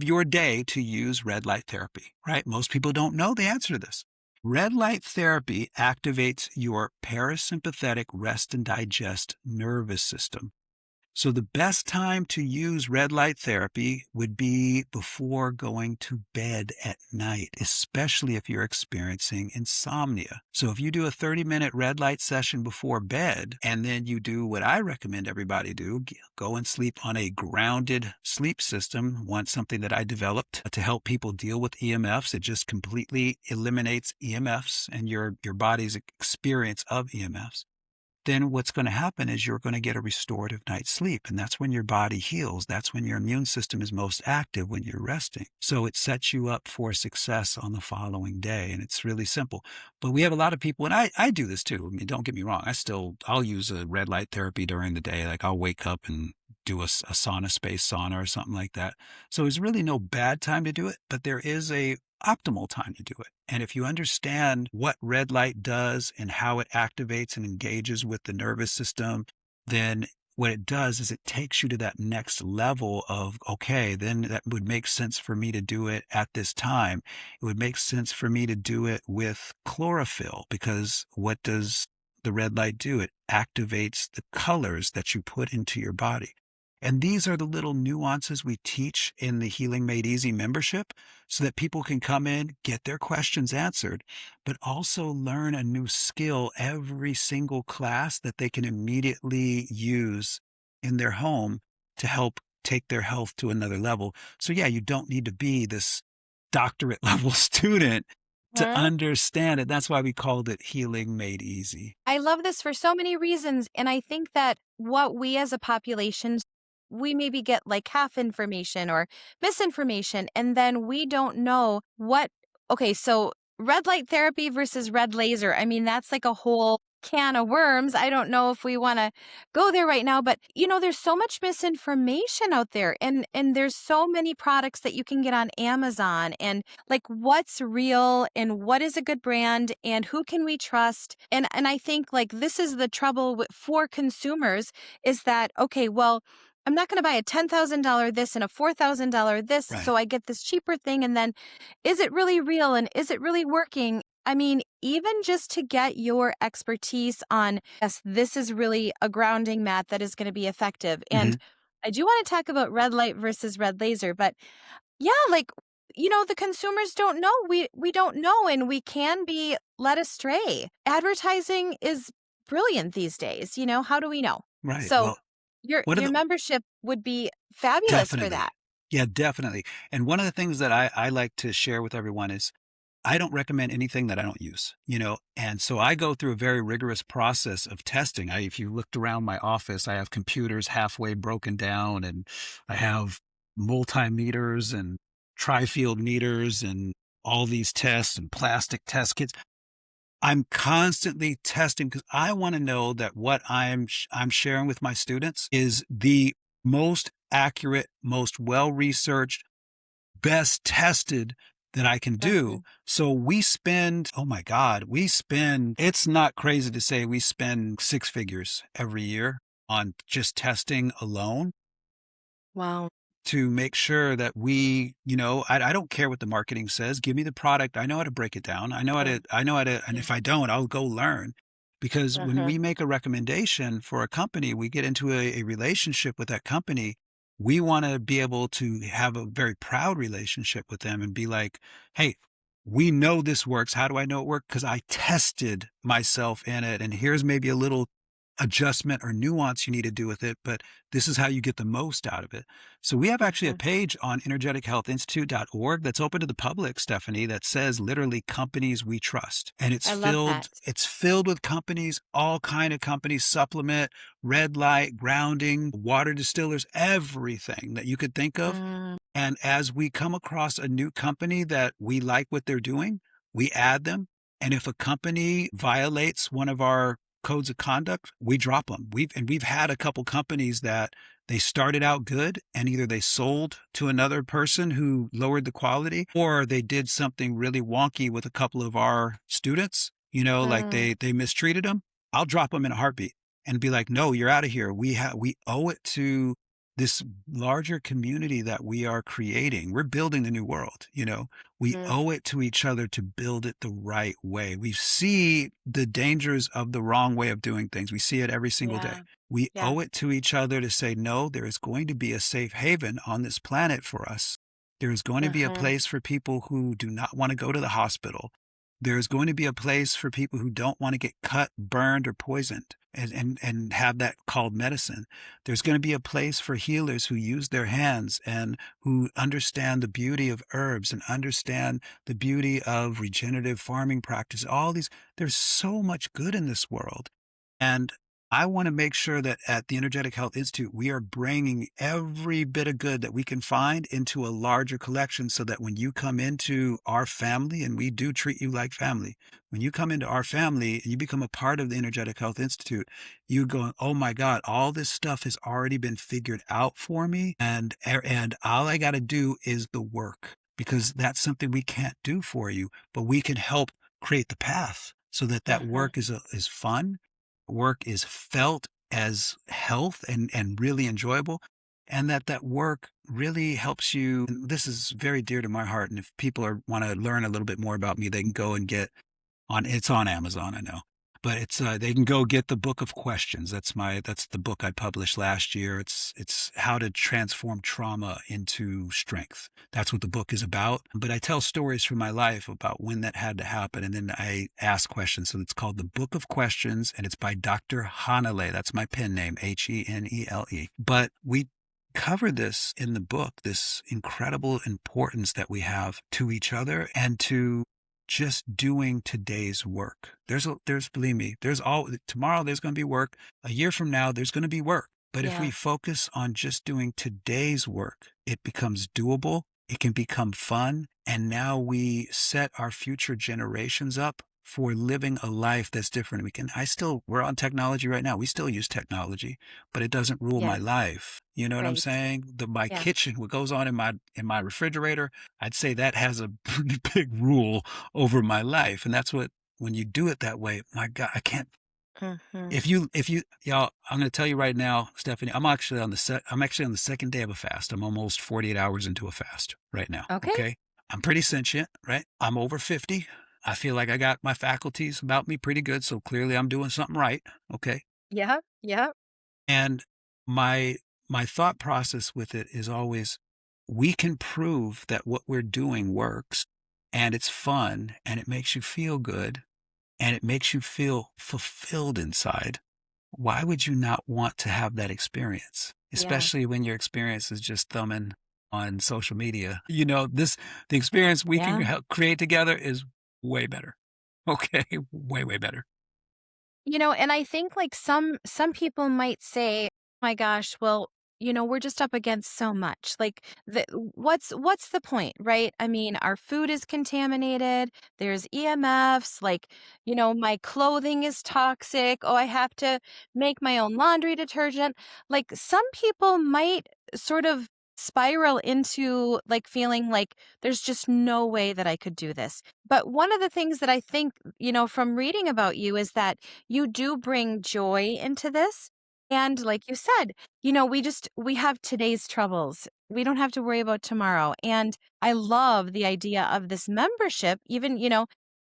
your day to use red light therapy, right? Most people don't know the answer to this. Red light therapy activates your parasympathetic rest and digest nervous system. So the best time to use red light therapy would be before going to bed at night, especially if you're experiencing insomnia. So if you do a 30-minute red light session before bed, and then you do what I recommend everybody do, go and sleep on a grounded sleep system, something that I developed to help people deal with EMFs. It just completely eliminates EMFs and your body's experience of EMFs. Then what's going to happen is you're going to get a restorative night's sleep. And that's when your body heals. That's when your immune system is most active, when you're resting. So it sets you up for success on the following day. And it's really simple. But we have a lot of people, and I do this too. I mean, don't get me wrong. I'll use a red light therapy during the day. Like I'll wake up and do a sauna space sauna or something like that. So there's really no bad time to do it, but there is a optimal time to do it. And if you understand what red light does and how it activates and engages with the nervous system, then what it does is it takes you to that next level of, okay, then that would make sense for me to do it at this time. It would make sense for me to do it with chlorophyll, because what does the red light do? It activates the colors that you put into your body. And these are the little nuances we teach in the Healing Made Easy membership so that people can come in, get their questions answered, but also learn a new skill every single class that they can immediately use in their home to help take their health to another level. So yeah, you don't need to be this doctorate level student to Mhm. understand it. That's why we called it Healing Made Easy. I love this for so many reasons. And I think that what we as a population, we maybe get like half information or misinformation, and then we don't know what. Okay, so red light therapy versus red laser. I mean, that's like a whole can of worms. I don't know if we want to go there right now, but there's so much misinformation out there, and there's so many products that you can get on Amazon, and like what's real and what is a good brand and who can we trust? And I think like this is the trouble for consumers, is that, okay, well, I'm not going to buy a $10,000 this and a $4,000 this, Right. so I get this cheaper thing. And then is it really real and is it really working? I mean, even just to get your expertise on, yes, this is really a grounding mat that is going to be effective. Mhm. And I do want to talk about red light versus red laser, but yeah, like, the consumers don't know. We don't know, and we can be led astray. Advertising is brilliant these days. How do we know? Right. So Well, your what are your the membership would be fabulous for definitely. that. Yeah, definitely. And one of the things that I like to share with everyone is I don't recommend anything that I don't use. And so I go through a very rigorous process of testing. If you looked around my office, I have computers halfway broken down, and I have multimeters and tri-field meters and all these tests and plastic test kits. I'm constantly testing because I want to know that what I'm sharing with my students is the most accurate, most well-researched, best tested that I can do. Mhm. So we spend, oh my God, it's not crazy to say we spend six figures every year on just testing alone Wow. to make sure that I don't care what the marketing says. Give me the product. I know how to break it down. And Yeah. if I don't, I'll go learn. Because when Uh-huh. we make a recommendation for a company, we get into a relationship with that company. We want to be able to have a very proud relationship with them and be like, hey, we know this works. How do I know it worked? Because I tested myself in it. And here's maybe a little adjustment or nuance you need to do with it, but this is how you get the most out of it. So we have actually a Mhm. page on energetichealthinstitute.org that's open to the public, Stephanie, that says literally companies we trust. And I love that. it's filled with companies, all kind of companies, supplement, red light, grounding, water distillers, everything that you could think of. Mm, And as we come across a new company that we like what they're doing, we add them. And if a company violates one of our codes of conduct, we drop them. We've had a couple companies that they started out good and either they sold to another person who lowered the quality or they did something really wonky with a couple of our students, like mm, they mistreated them. I'll drop them in a heartbeat and be like, "No, you're out of here. We owe it to this larger community that we are creating. We're building the new world, you know. We Mm, owe it to each other to build it the right way. We see the dangers of the wrong way of doing things. We see it every single day. yeah. We Yeah. owe it to each other to say, no, there is going to be a safe haven on this planet for us. There is going to be a Hmm. place for people who do not want to go to the hospital. There is going to be a place for people who don't want to get cut, burned, or poisoned and have that called medicine. There's going to be a place for healers who use their hands and who understand the beauty of herbs and understand the beauty of regenerative farming practice. All these, there's so much good in this world. And I want to make sure that at the Energetic Health Institute, we are bringing every bit of good that we can find into a larger collection so that when you come into our family, and we do treat you like family, when you come into our family and you become a part of the Energetic Health Institute, you go, oh my God, all this stuff has already been figured out for me. And all I got to do is the work, because that's something we can't do for you, but we can help create the path so that that Hmm. work is fun, work is felt as health and really enjoyable, and that that work really helps you. And this is very dear to my heart. And if people want to learn a little bit more about me, they can go and get on, it's on Amazon, I know. But it's they can go get the Book of Questions. That's the book I published last year. It's how to transform trauma into strength. That's what the book is about. But I tell stories from my life about when that had to happen, and then I ask questions. So it's called the Book of Questions, and it's by Dr. Hanele. That's my pen name, Henele. But we cover this in the book, this incredible importance that we have to each other and to just doing today's work. Believe me, tomorrow there's going to be work. A year from now, there's going to be work. But if we Yeah. focus on just doing today's work, it becomes doable. It can become fun. And now we set our future generations up for living a life that's different. We're on technology right now. We still use technology, but it doesn't rule my Yes. life. You know what I'm Right. saying? My Yeah. kitchen, what goes on in my refrigerator, I'd say that has a pretty big rule over my life. And that's what, when you do it that way, my God, I can't, Hmm. y'all, I'm going to tell you right now, Stephanie, I'm actually on the second day of a fast. I'm almost 48 hours into a fast right now. Okay. Okay. I'm pretty sentient, right? I'm over 50. I feel like I got my faculties about me pretty good. So clearly I'm doing something right. Okay. Yeah. Yeah. And my my thought process with it is always, we can prove that what we're doing works, and it's fun, and it makes you feel good, and it makes you feel fulfilled inside. Why would you not want to have that experience? Yeah. Especially when your experience is just thumbing on social media. You know, the experience we can Yeah. create together is way better. Okay, way, way better. And I think like some people might say, "My gosh, well, we're just up against so much. Like what's the point, right? I mean, our food is contaminated. There's EMFs, like, my clothing is toxic. Oh, I have to make my own laundry detergent." Like some people might sort of spiral into like feeling like there's just no way that I could do this. But one of the things that I think, from reading about you is that you do bring joy into this. And like you said, we have today's troubles. We don't have to worry about tomorrow. And I love the idea of this membership. Even,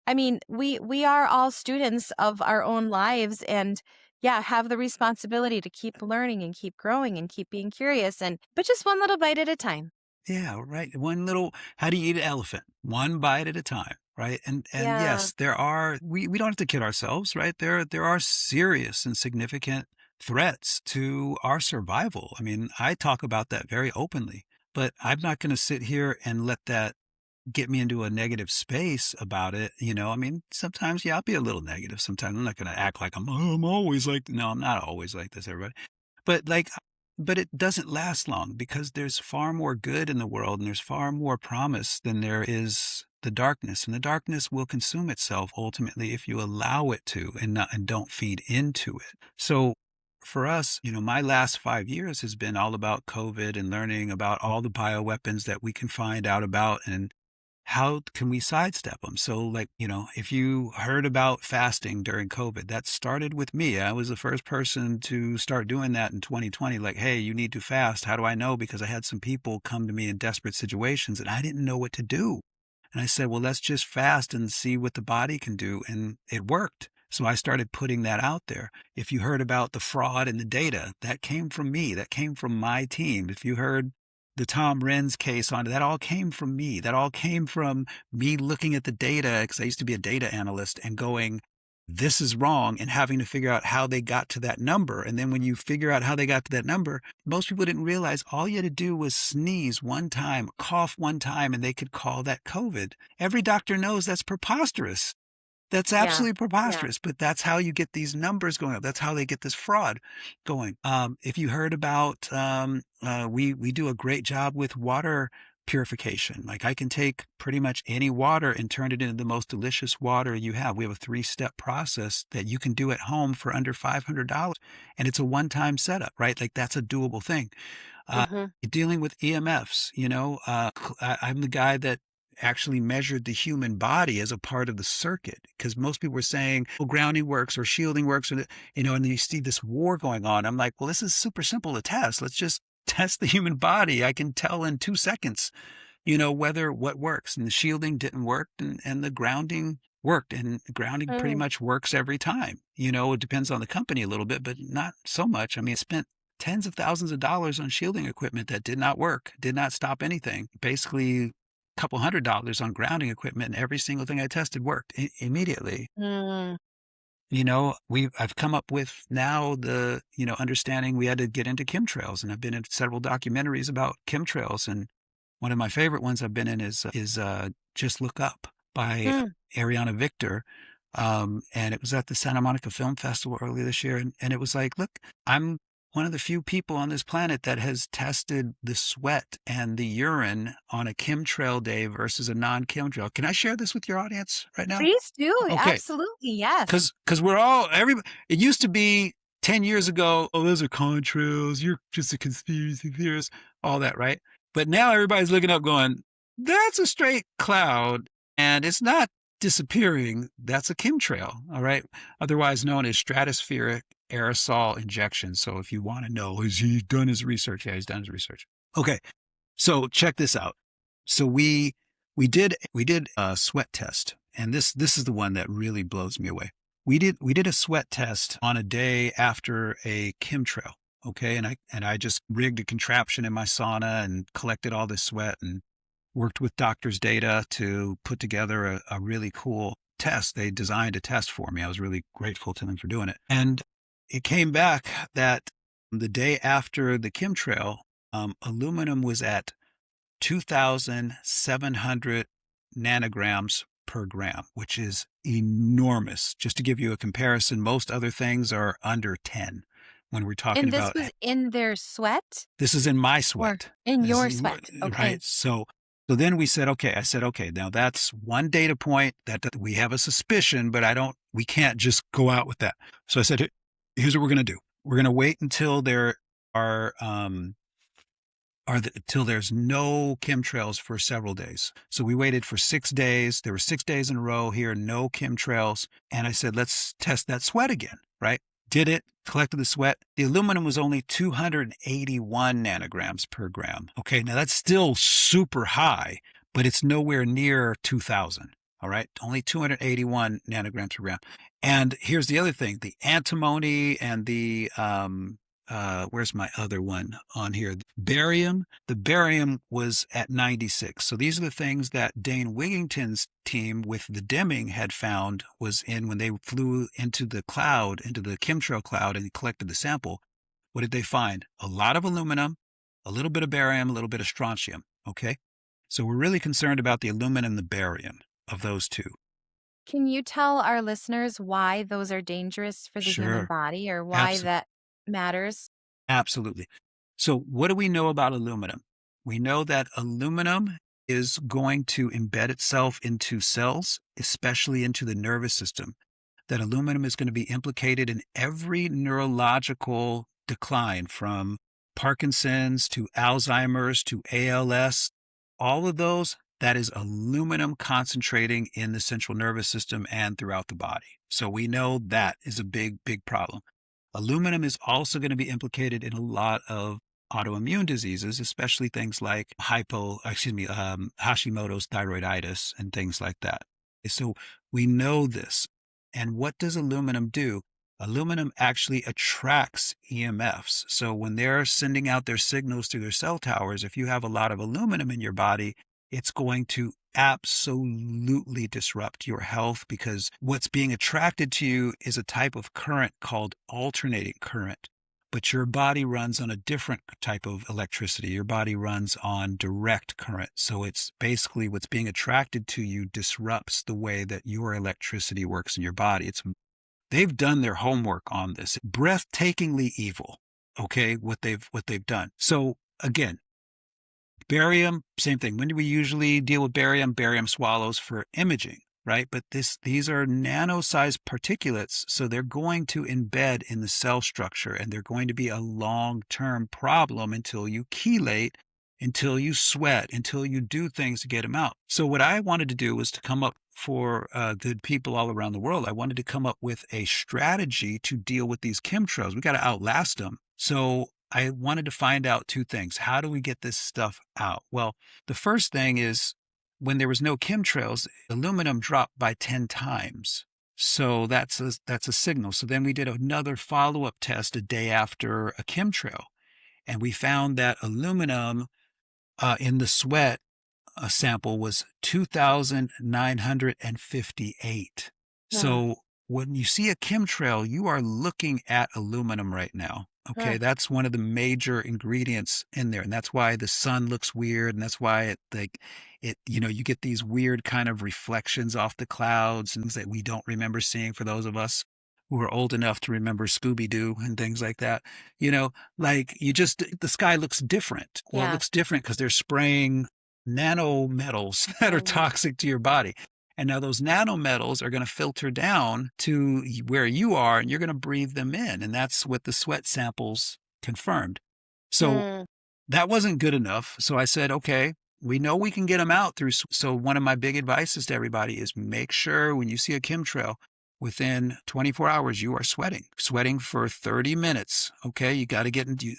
I mean, we are all students of our own lives and yeah, have the responsibility to keep learning and keep growing and keep being curious but just one little bite at a time. Yeah, right. How do you eat an elephant? One bite at a time, right? And Yeah. yes, we don't have to kid ourselves, right? There are serious and significant threats to our survival. I mean, I talk about that very openly, but I'm not going to sit here and let that get me into a negative space about it. I mean, sometimes, yeah, I'll be a little negative. Sometimes I'm not going to act like I'm always like, no, I'm not always like this, everybody. But but it doesn't last long, because there's far more good in the world and there's far more promise than there is the darkness. And the darkness will consume itself ultimately if you allow it to, and don't feed into it. So for us, my last 5 years has been all about COVID and learning about all the bioweapons that we can find out about, and how can we sidestep them? So, like, if you heard about fasting during COVID, that started with me. I was the first person to start doing that in 2020. Like, hey, you need to fast. How do I know? Because I had some people come to me in desperate situations and I didn't know what to do. And I said, well, let's just fast and see what the body can do. And it worked. So I started putting that out there. If you heard about the fraud in the data, that came from me. That came from my team. If you heard the Tom Renz case on it, that all came from me. That all came from me looking at the data, because I used to be a data analyst, and going, this is wrong, and having to figure out how they got to that number. And then when you figure out how they got to that number, most people didn't realize all you had to do was sneeze one time, cough one time, and they could call that COVID. Every doctor knows that's preposterous. That's Yeah. absolutely Yeah. preposterous, but that's how you get these numbers going up. That's how they get this fraud going. If you heard about, we do a great job with water purification. Like, I can take pretty much any water and turn it into the most delicious water you have. We have a 3-step process that you can do at home for under $500, and it's a one-time setup, right? Like, that's a doable thing. Hmm. Dealing with EMFs, I'm the guy that actually measured the human body as a part of the circuit, because most people were saying, well, grounding works or shielding works, and you see this war going on. I'm like, well, this is super simple to test. Let's just test the human body. I can tell in 2 seconds, whether what works. And the shielding didn't work, and the grounding worked, and grounding pretty Mm. much works every time. It depends on the company a little bit, but not so much. I mean, I spent tens of thousands of dollars on shielding equipment that did not work, did not stop anything. Basically, couple $100 on grounding equipment, and every single thing I tested worked immediately. Mm. I've come up with now the, understanding we had to get into chemtrails, and I've been in several documentaries about chemtrails. And one of my favorite ones I've been in is Just Look Up by Mm. Ariana Victor. And it was at the Santa Monica Film Festival earlier this year. And it was like, look, I'm one of the few people on this planet that has tested the sweat and the urine on a chemtrail day versus a non-chemtrail. Can I share this with your audience right now? Please do. Okay. Absolutely. Yes. Because it used to be 10 years ago, oh, those are contrails, you're just a conspiracy theorist, all that, right? But now everybody's looking up going, that's a straight cloud, and it's not disappearing. That's a chemtrail, all right? Otherwise known as stratospheric aerosol injection. So if you want to know, has he done his research? Yeah, he's done his research. Okay, so check this out. So we did a sweat test, and this is the one that really blows me away. We did a sweat test on a day after a chemtrail. Okay, and I just rigged a contraption in my sauna and collected all this sweat and worked with doctors' data to put together a really cool test. They designed a test for me. I was really grateful to them for doing it. And it came back that the day after the chemtrail, aluminum was at 2,700 nanograms per gram, which is enormous. Just to give you a comparison, most other things are under 10 when we're talking And this about. was in their sweat This is in my or sweat. in This your is- sweat? Okay. Right. So then we said, okay, I said, okay, now that's one data point that we have a suspicion, but we can't just go out with that. So I said, here's what we're going to do. We're going to wait until there are, till there's no chemtrails for several days. So we waited for 6 days. There were 6 days in a row here, no chemtrails. And I said, let's test that sweat again, right? Did it, collected the sweat. The aluminum was only 281 nanograms per gram. Okay, now that's still super high, but it's nowhere near 2,000. All right, only 281 nanograms per gram. And here's the other thing: the antimony and the where's my other one on here? Barium. The barium was at 96. So these are the things that Dane Wigington's team with the Deming had found was in when they flew into the cloud, into the chemtrail cloud, and collected the sample. What did they find? A lot of aluminum, a little bit of barium, a little bit of strontium. Okay. So we're really concerned about the aluminum and the barium of those two. Can you tell our listeners why those are dangerous for the human Sure. body, or why Abso- that matters? Absolutely. So what do we know about aluminum? We know that aluminum is going to embed itself into cells, especially into the nervous system. That aluminum is going to be implicated in every neurological decline, from Parkinson's to Alzheimer's to ALS. All of those that is aluminum concentrating in the central nervous system and throughout the body. So we know that is a big, big problem. Aluminum is also going to be implicated in a lot of autoimmune diseases, especially things like Hashimoto's thyroiditis and things like that. So we know this. And what does aluminum do? Aluminum actually attracts EMFs. So when they're sending out their signals through their cell towers, if you have a lot of aluminum in your body, it's going to absolutely disrupt your health, because what's being attracted to you is a type of current called alternating current. But your body runs on a different type of electricity. Your body runs on direct current. So it's basically what's being attracted to you disrupts the way that your electricity works in your body. They've done their homework on this. Breathtakingly evil, okay, what they've done. So again, barium, same thing. When do we usually deal with barium? Barium swallows for imaging, right? But these are nano-sized particulates, so they're going to embed in the cell structure, and they're going to be a long-term problem until you chelate, until you sweat, until you do things to get them out. So what I wanted to do was to come up for the people all around the world. I wanted to come up with a strategy to deal with these chemtrails. We got to outlast them. So I wanted to find out two things. How do we get this stuff out? Well, the first thing is, when there was no chemtrails, aluminum dropped by 10 times. So that's a signal. So then we did another follow-up test a day after a chemtrail, and we found that aluminum in the sweat sample was 2,958. So when you see a chemtrail, you are looking at aluminum right now. Okay, that's one of the major ingredients in there, and that's why the sun looks weird, and that's why you get these weird kind of reflections off the clouds and things that we don't remember seeing, for those of us who are old enough to remember Scooby-Doo and things like that. The sky looks different. Well, it looks different because they're spraying nanometals that are toxic to your body. And now those nanometals are going to filter down to where you are, and you're going to breathe them in. And that's what the sweat samples confirmed. So that wasn't good enough. So I said, okay, we know we can get them out through. So one of my big advices to everybody is, make sure when you see a chemtrail, within 24 hours, you are sweating for 30 minutes. Okay. You got to get into,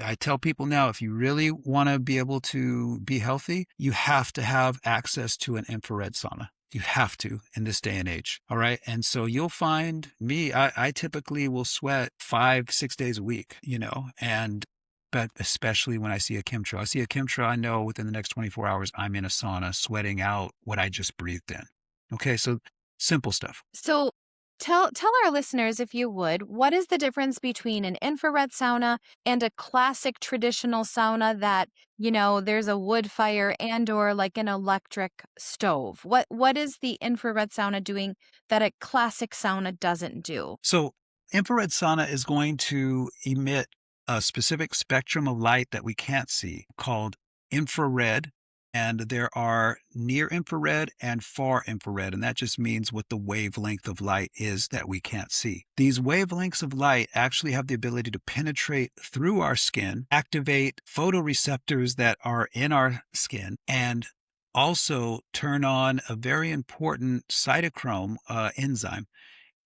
I tell people now, if you really want to be able to be healthy, you have to have access to an infrared sauna. You have to in this day and age. All right. And so you'll find me, I typically will sweat 5-6 days a week, but especially when I see a chemtrail. I see a chemtrail, I know within the next 24 hours, I'm in a sauna sweating out what I just breathed in. Okay. So simple stuff. So tell our listeners, if you would, what is the difference between an infrared sauna and a classic traditional sauna that, there's a wood fire and or like an electric stove? What is the infrared sauna doing that a classic sauna doesn't do? So infrared sauna is going to emit a specific spectrum of light that we can't see called infrared. And there are near infrared and far infrared, and that just means what the wavelength of light is that we can't see. These wavelengths of light actually have the ability to penetrate through our skin, activate photoreceptors that are in our skin, and also turn on a very important cytochrome enzyme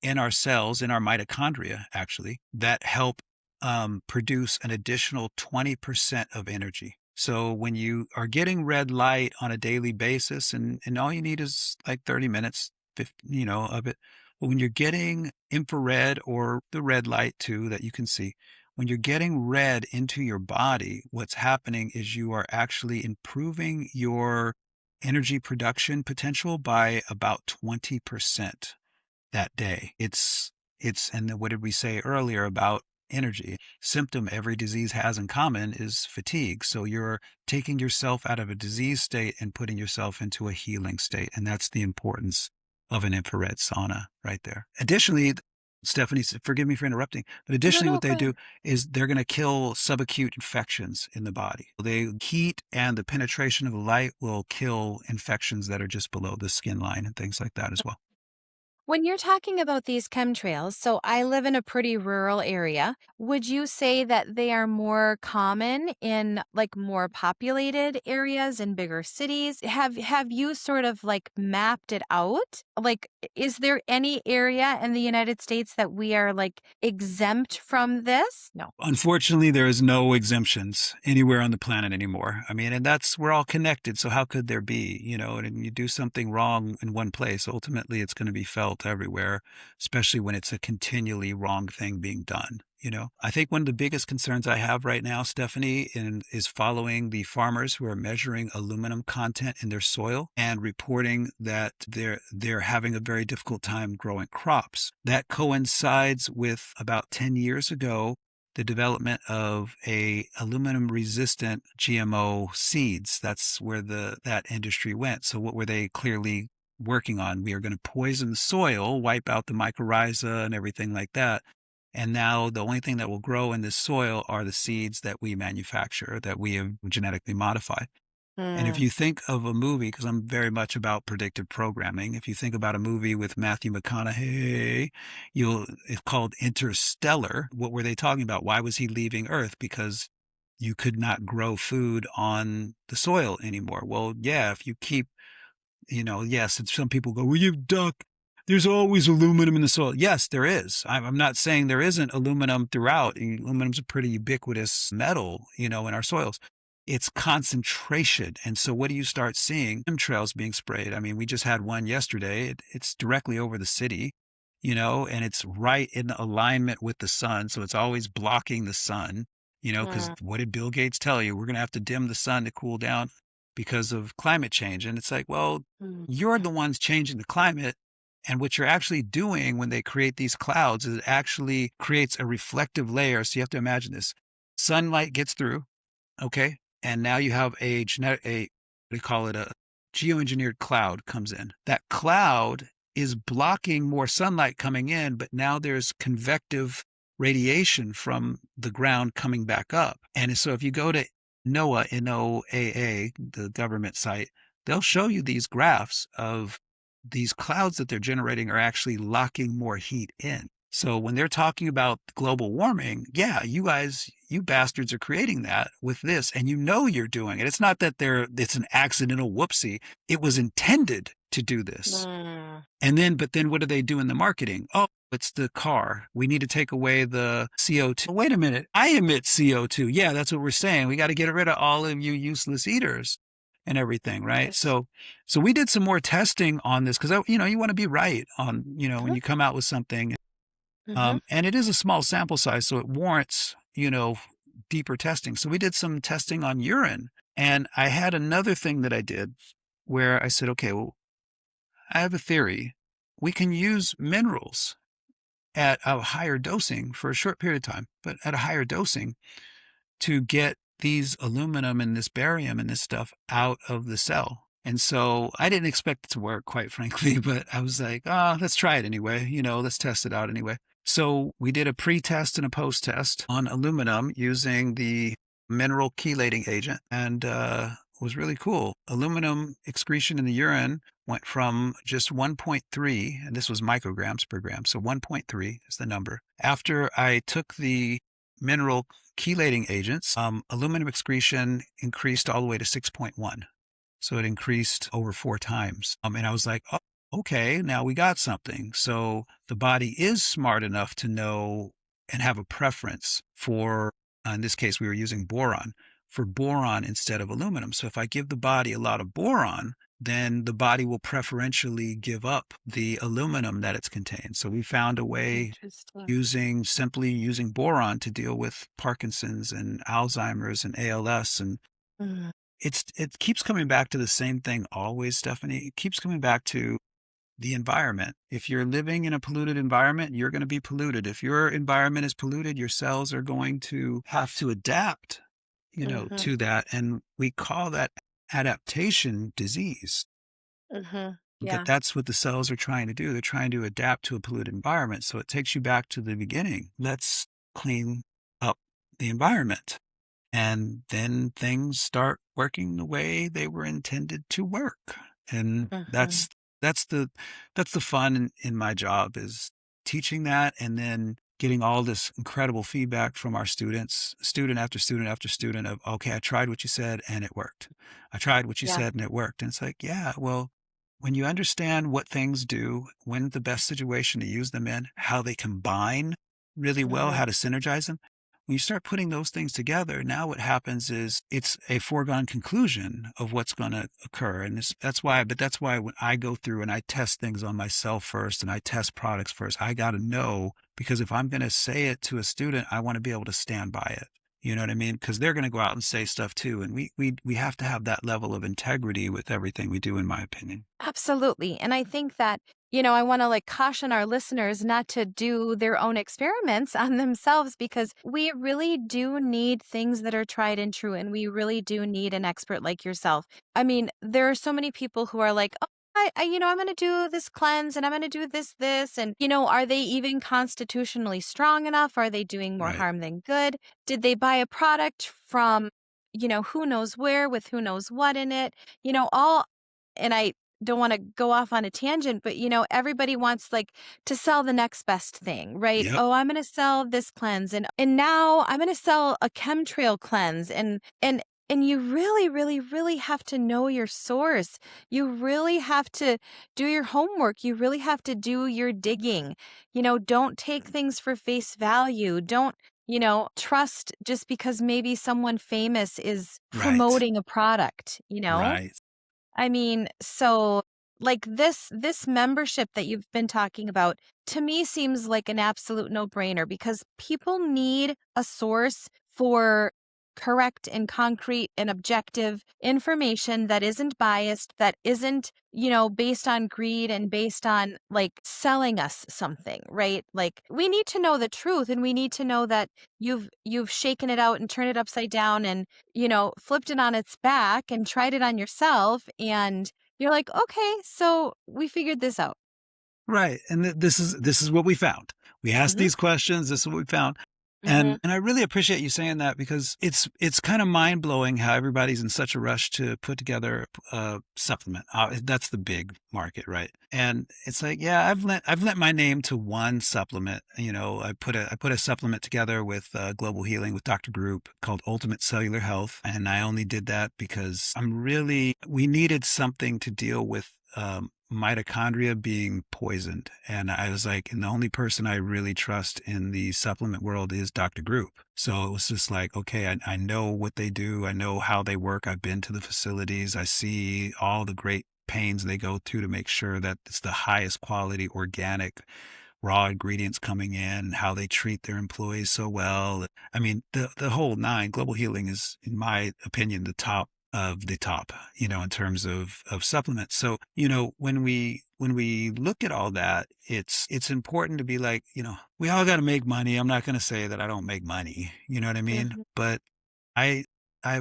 in our cells, in our mitochondria, actually, that help produce an additional 20% of energy. So when you are getting red light on a daily basis, and all you need is like 30 minutes, 50, of it. But when you're getting infrared, or the red light too that you can see, when you're getting red into your body, what's happening is you are actually improving your energy production potential by about 20% that day. And what did we say earlier about energy? Symptom every disease has in common is fatigue. So you're taking yourself out of a disease state and putting yourself into a healing state. And that's the importance of an infrared sauna right there. Additionally, Stephanie, forgive me for interrupting, but additionally, what they do is they're going to kill subacute infections in the body. The heat and the penetration of the light will kill infections that are just below the skin line and things like that as well. When you're talking about these chemtrails, so I live in a pretty rural area. Would you say that they are more common in like more populated areas in bigger cities? Have you sort of like mapped it out? Like, is there any area in the United States that we are like exempt from this? No. Unfortunately, there is no exemptions anywhere on the planet anymore. I mean, and we're all connected. So how could there be, and you do something wrong in one place, ultimately it's going to be felt everywhere, especially when it's a continually wrong thing being done. I think one of the biggest concerns I have right now, Stephanie, is following the farmers who are measuring aluminum content in their soil and reporting that they're having a very difficult time growing crops. That coincides with about 10 years ago, the development of a aluminum resistant GMO seeds. That's where that industry went. So what were they clearly working on? We are going to poison the soil, wipe out the mycorrhiza and everything like that. And now the only thing that will grow in this soil are the seeds that we manufacture, that we have genetically modified. And if you think of a movie, because I'm very much about predictive programming, if you think about a movie with Matthew McConaughey, it's called Interstellar. What were they talking about? Why was he leaving Earth? Because you could not grow food on the soil anymore. Well, yeah, if you keep, yes, and some people go, well, you duck. There's always aluminum in the soil. Yes, there is. I'm not saying there isn't aluminum throughout. Aluminum's a pretty ubiquitous metal, in our soils. It's concentration. And so what do you start seeing? Chemtrails being sprayed. I mean, we just had one yesterday. It's directly over the city, and it's right in alignment with the sun. So it's always blocking the sun, because what did Bill Gates tell you? We're going to have to dim the sun to cool down because of climate change. And it's like, well, you're the ones changing the climate. And what you're actually doing when they create these clouds is it actually creates a reflective layer. So you have to imagine this. Sunlight gets through, okay? And now you have a geoengineered cloud comes in. That cloud is blocking more sunlight coming in, but now there's convective radiation from the ground coming back up. And so if you go to NOAA, NOAA, the government site, they'll show you these graphs of these clouds that they're generating are actually locking more heat in. So when they're talking about global warming, yeah, you bastards are creating that with this, and you're doing it. It's not that it's an accidental whoopsie. It was intended to do this. But then what do they do in the marketing? Oh, it's the car. We need to take away the CO2. Wait a minute. I emit CO2. Yeah, that's what we're saying. We got to get rid of all of you useless eaters and everything, right? Yes. So we did some more testing on this because, you want to be right on, when you come out with something. And it is a small sample size, so it warrants, deeper testing. So we did some testing on urine. And I had another thing that I did where I said, okay, well, I have a theory. We can use minerals at a higher dosing for a short period of time, but at a higher dosing to get these aluminum and this barium and this stuff out of the cell. And so I didn't expect it to work, quite frankly, but I was like, let's try it anyway. Let's test it out anyway. So we did a pre-test and a post-test on aluminum using the mineral chelating agent, and it was really cool. Aluminum excretion in the urine went from just 1.3, and this was micrograms per gram, so 1.3 is the number. After I took the mineral chelating agents, aluminum excretion increased all the way to 6.1. So it increased over 4 times. And I was like, oh, okay, now we got something. So the body is smart enough to know and have a preference for, in this case, we were using boron, for boron instead of aluminum. So if I give the body a lot of boron, then the body will preferentially give up the aluminum that it's contained. So we found a way simply using boron to deal with Parkinson's and Alzheimer's and ALS. And it keeps coming back to the same thing always, Stephanie. It keeps coming back to the environment. If you're living in a polluted environment, you're going to be polluted. If your environment is polluted, your cells are going to have to adapt, to that. And we call that adaptation disease. But that's what the cells are trying to do. They're trying to adapt to a polluted environment. So it takes you back to the beginning. Let's clean up the environment. And then things start working the way they were intended to work. And that's that's the fun in my job is teaching that and then getting all this incredible feedback from our students, student after student after student of, okay, I tried what you said and it worked. I tried what you Yeah. said and it worked. And it's like, yeah, well, when you understand what things do, when the best situation to use them in, how they combine really well, Hmm. how to synergize them, when you start putting those things together, now what happens is it's a foregone conclusion of what's going to occur. And that's why when I go through and I test things on myself first and I test products first, I got to know because if I'm going to say it to a student, I want to be able to stand by it. You know what I mean? Because they're going to go out and say stuff too. And we have to have that level of integrity with everything we do, in my opinion. Absolutely. And I think that, I want to like caution our listeners not to do their own experiments on themselves because we really do need things that are tried and true. And we really do need an expert like yourself. I mean, there are so many people who are like, oh, I'm going to do this cleanse and I'm going to do this. And, are they even constitutionally strong enough? Are they doing more Right. harm than good? Did they buy a product from, who knows where with who knows what in it? All, and I don't want to go off on a tangent, but everybody wants like to sell the next best thing, right? Yep. Oh, I'm going to sell this cleanse and now I'm going to sell a chemtrail cleanse and you really, really, really have to know your source. You really have to do your homework. You really have to do your digging. Don't take things for face value. Don't, trust just because maybe someone famous is Right. promoting a product. Right. I mean, so like this membership that you've been talking about to me seems like an absolute no-brainer because people need a source for correct and concrete and objective information that isn't biased, that isn't, based on greed and based on like selling us something, right? Like we need to know the truth and we need to know that you've shaken it out and turned it upside down and flipped it on its back and tried it on yourself. And you're like, okay, so we figured this out. Right, and this is what we found. We asked Hmm. these questions, this is what we found, Hmm. and I really appreciate you saying that because it's kinda mind-blowing how everybody's in such a rush to put together a supplement. That's the big market, right? And it's like, yeah, I've lent my name to one supplement, I put a supplement together with, Global Healing with Dr. Group called Ultimate Cellular Health, and I only did that because we needed something to deal with, mitochondria being poisoned. And I was like, and the only person I really trust in the supplement world is Dr. Group. So it was just like, okay, I know what they do. I know how they work. I've been to the facilities. I see all the great pains they go through to make sure that it's the highest quality organic raw ingredients coming in and how they treat their employees so well. I mean, the whole nine. Global Healing is, in my opinion, the top of the top, in terms of supplements. So, when we look at all that, it's important to be like, we all got to make money. I'm not going to say that I don't make money. You know what I mean? Hmm. But I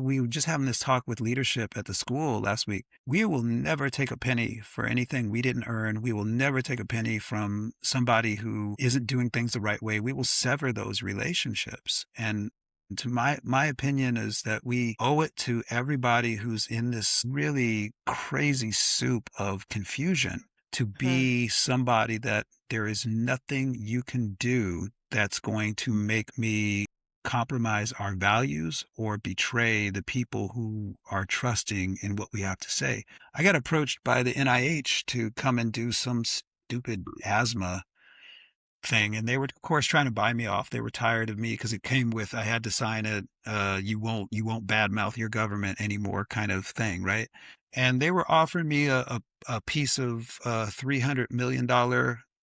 we were just having this talk with leadership at the school last week. We will never take a penny for anything we didn't earn. We will never take a penny from somebody who isn't doing things the right way. We will sever those relationships. And to my opinion is that we owe it to everybody who's in this really crazy soup of confusion to be somebody that there is nothing you can do that's going to make me compromise our values or betray the people who are trusting in what we have to say. I got approached by the NIH to come and do some stupid asthma thing, and they were, of course, trying to buy me off. They were tired of me because it came with I had to sign a you won't badmouth your government anymore kind of thing, right? And they were offering me a piece of $300 million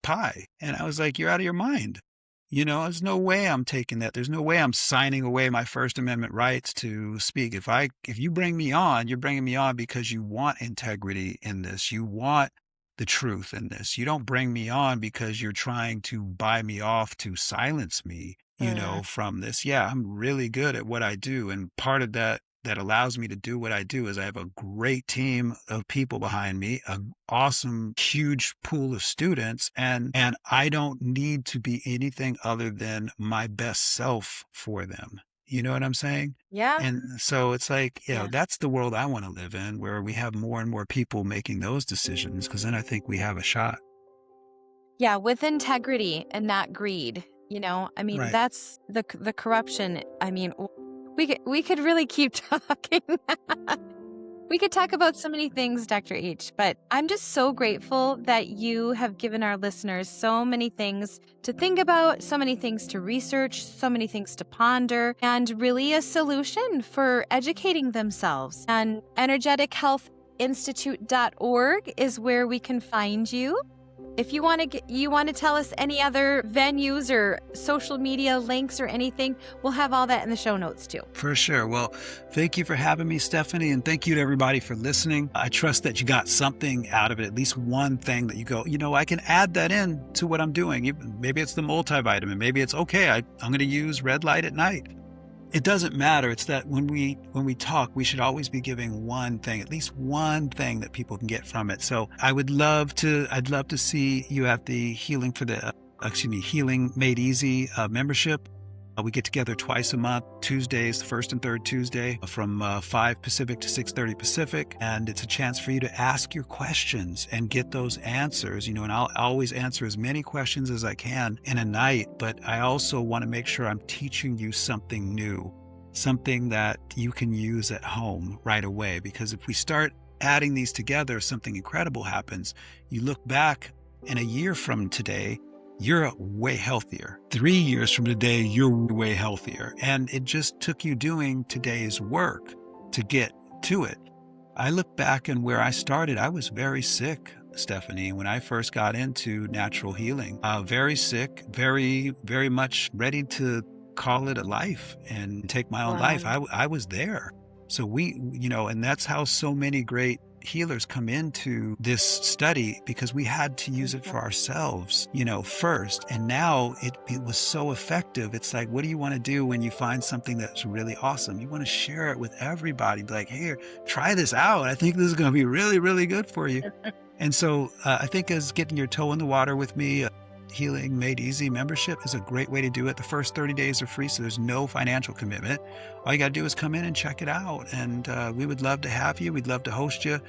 pie, and I was like, "You're out of your mind." There's no way I'm taking that. There's no way I'm signing away my First Amendment rights to speak. If you bring me on, you're bringing me on because you want integrity in this. You want the truth in this. You don't bring me on because you're trying to buy me off to silence me, Hmm. from this. Yeah, I'm really good at what I do. And part of that allows me to do what I do is I have a great team of people behind me, an awesome, huge pool of students, and I don't need to be anything other than my best self for them. You know what I'm saying? Yeah. And so it's like, Yeah. that's the world I want to live in, where we have more and more people making those decisions, because then I think we have a shot. Yeah, with integrity and not greed. I mean, Right. that's the corruption. I mean, we could really keep talking. We could talk about so many things, Dr. H, but I'm just so grateful that you have given our listeners so many things to think about, so many things to research, so many things to ponder, and really a solution for educating themselves. And energetichealthinstitute.org is where we can find you. If you want to tell us any other venues or social media links or anything, we'll have all that in the show notes too. For sure. Well, thank you for having me, Stephanie, and thank you to everybody for listening. I trust that you got something out of it, at least one thing that you go, I can add that in to what I'm doing. Maybe it's the multivitamin. Maybe it's, okay, I'm going to use red light at night. It doesn't matter. It's that when we talk, we should always be giving one thing, at least one thing that people can get from it. So I'd love to see you at the Healing Made Easy membership. We get together twice a month, Tuesdays, the first and third Tuesday, from 5 Pacific to 6:30 Pacific. And it's a chance for you to ask your questions and get those answers, and I'll always answer as many questions as I can in a night. But I also want to make sure I'm teaching you something new, something that you can use at home right away. Because if we start adding these together, something incredible happens. You look back in a year from today, you're way healthier. 3 years from today, you're way healthier. And it just took you doing today's work to get to it. I look back and where I started, I was very sick, Stephanie, when I first got into natural healing. Very sick, very, very much ready to call it a life and take my own life. I was there. So and that's how so many great healers come into this study, because we had to use it for ourselves, first. And now it was so effective. It's like, what do you want to do when you find something that's really awesome? You want to share it with everybody. Be like, here, try this out. I think this is going to be really, really good for you. And so I think as getting your toe in the water with me, Healing Made Easy membership is a great way to do it. The first 30 days are free, so there's no financial commitment. All you got to do is come in and check it out. And we would love to have you. We'd love to host you.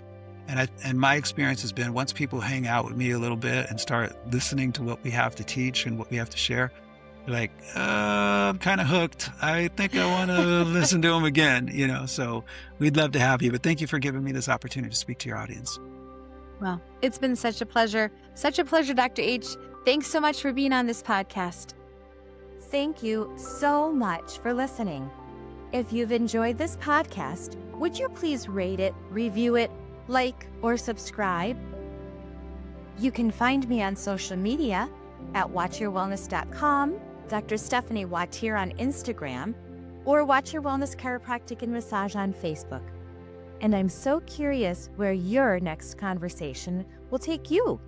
And my experience has been, once people hang out with me a little bit and start listening to what we have to teach and what we have to share, they're like, I'm kind of hooked. I think I want to listen to them again, So we'd love to have you. But thank you for giving me this opportunity to speak to your audience. Well, it's been such a pleasure. Such a pleasure, Dr. H. Thanks so much for being on this podcast. Thank you so much for listening. If you've enjoyed this podcast, would you please rate it, review it, like, or subscribe? You can find me on social media at wautierwellness.com, Dr. Stephanie Wautier on Instagram, or Wautier Wellness Chiropractic and Massage on Facebook. And I'm so curious where your next conversation will take you.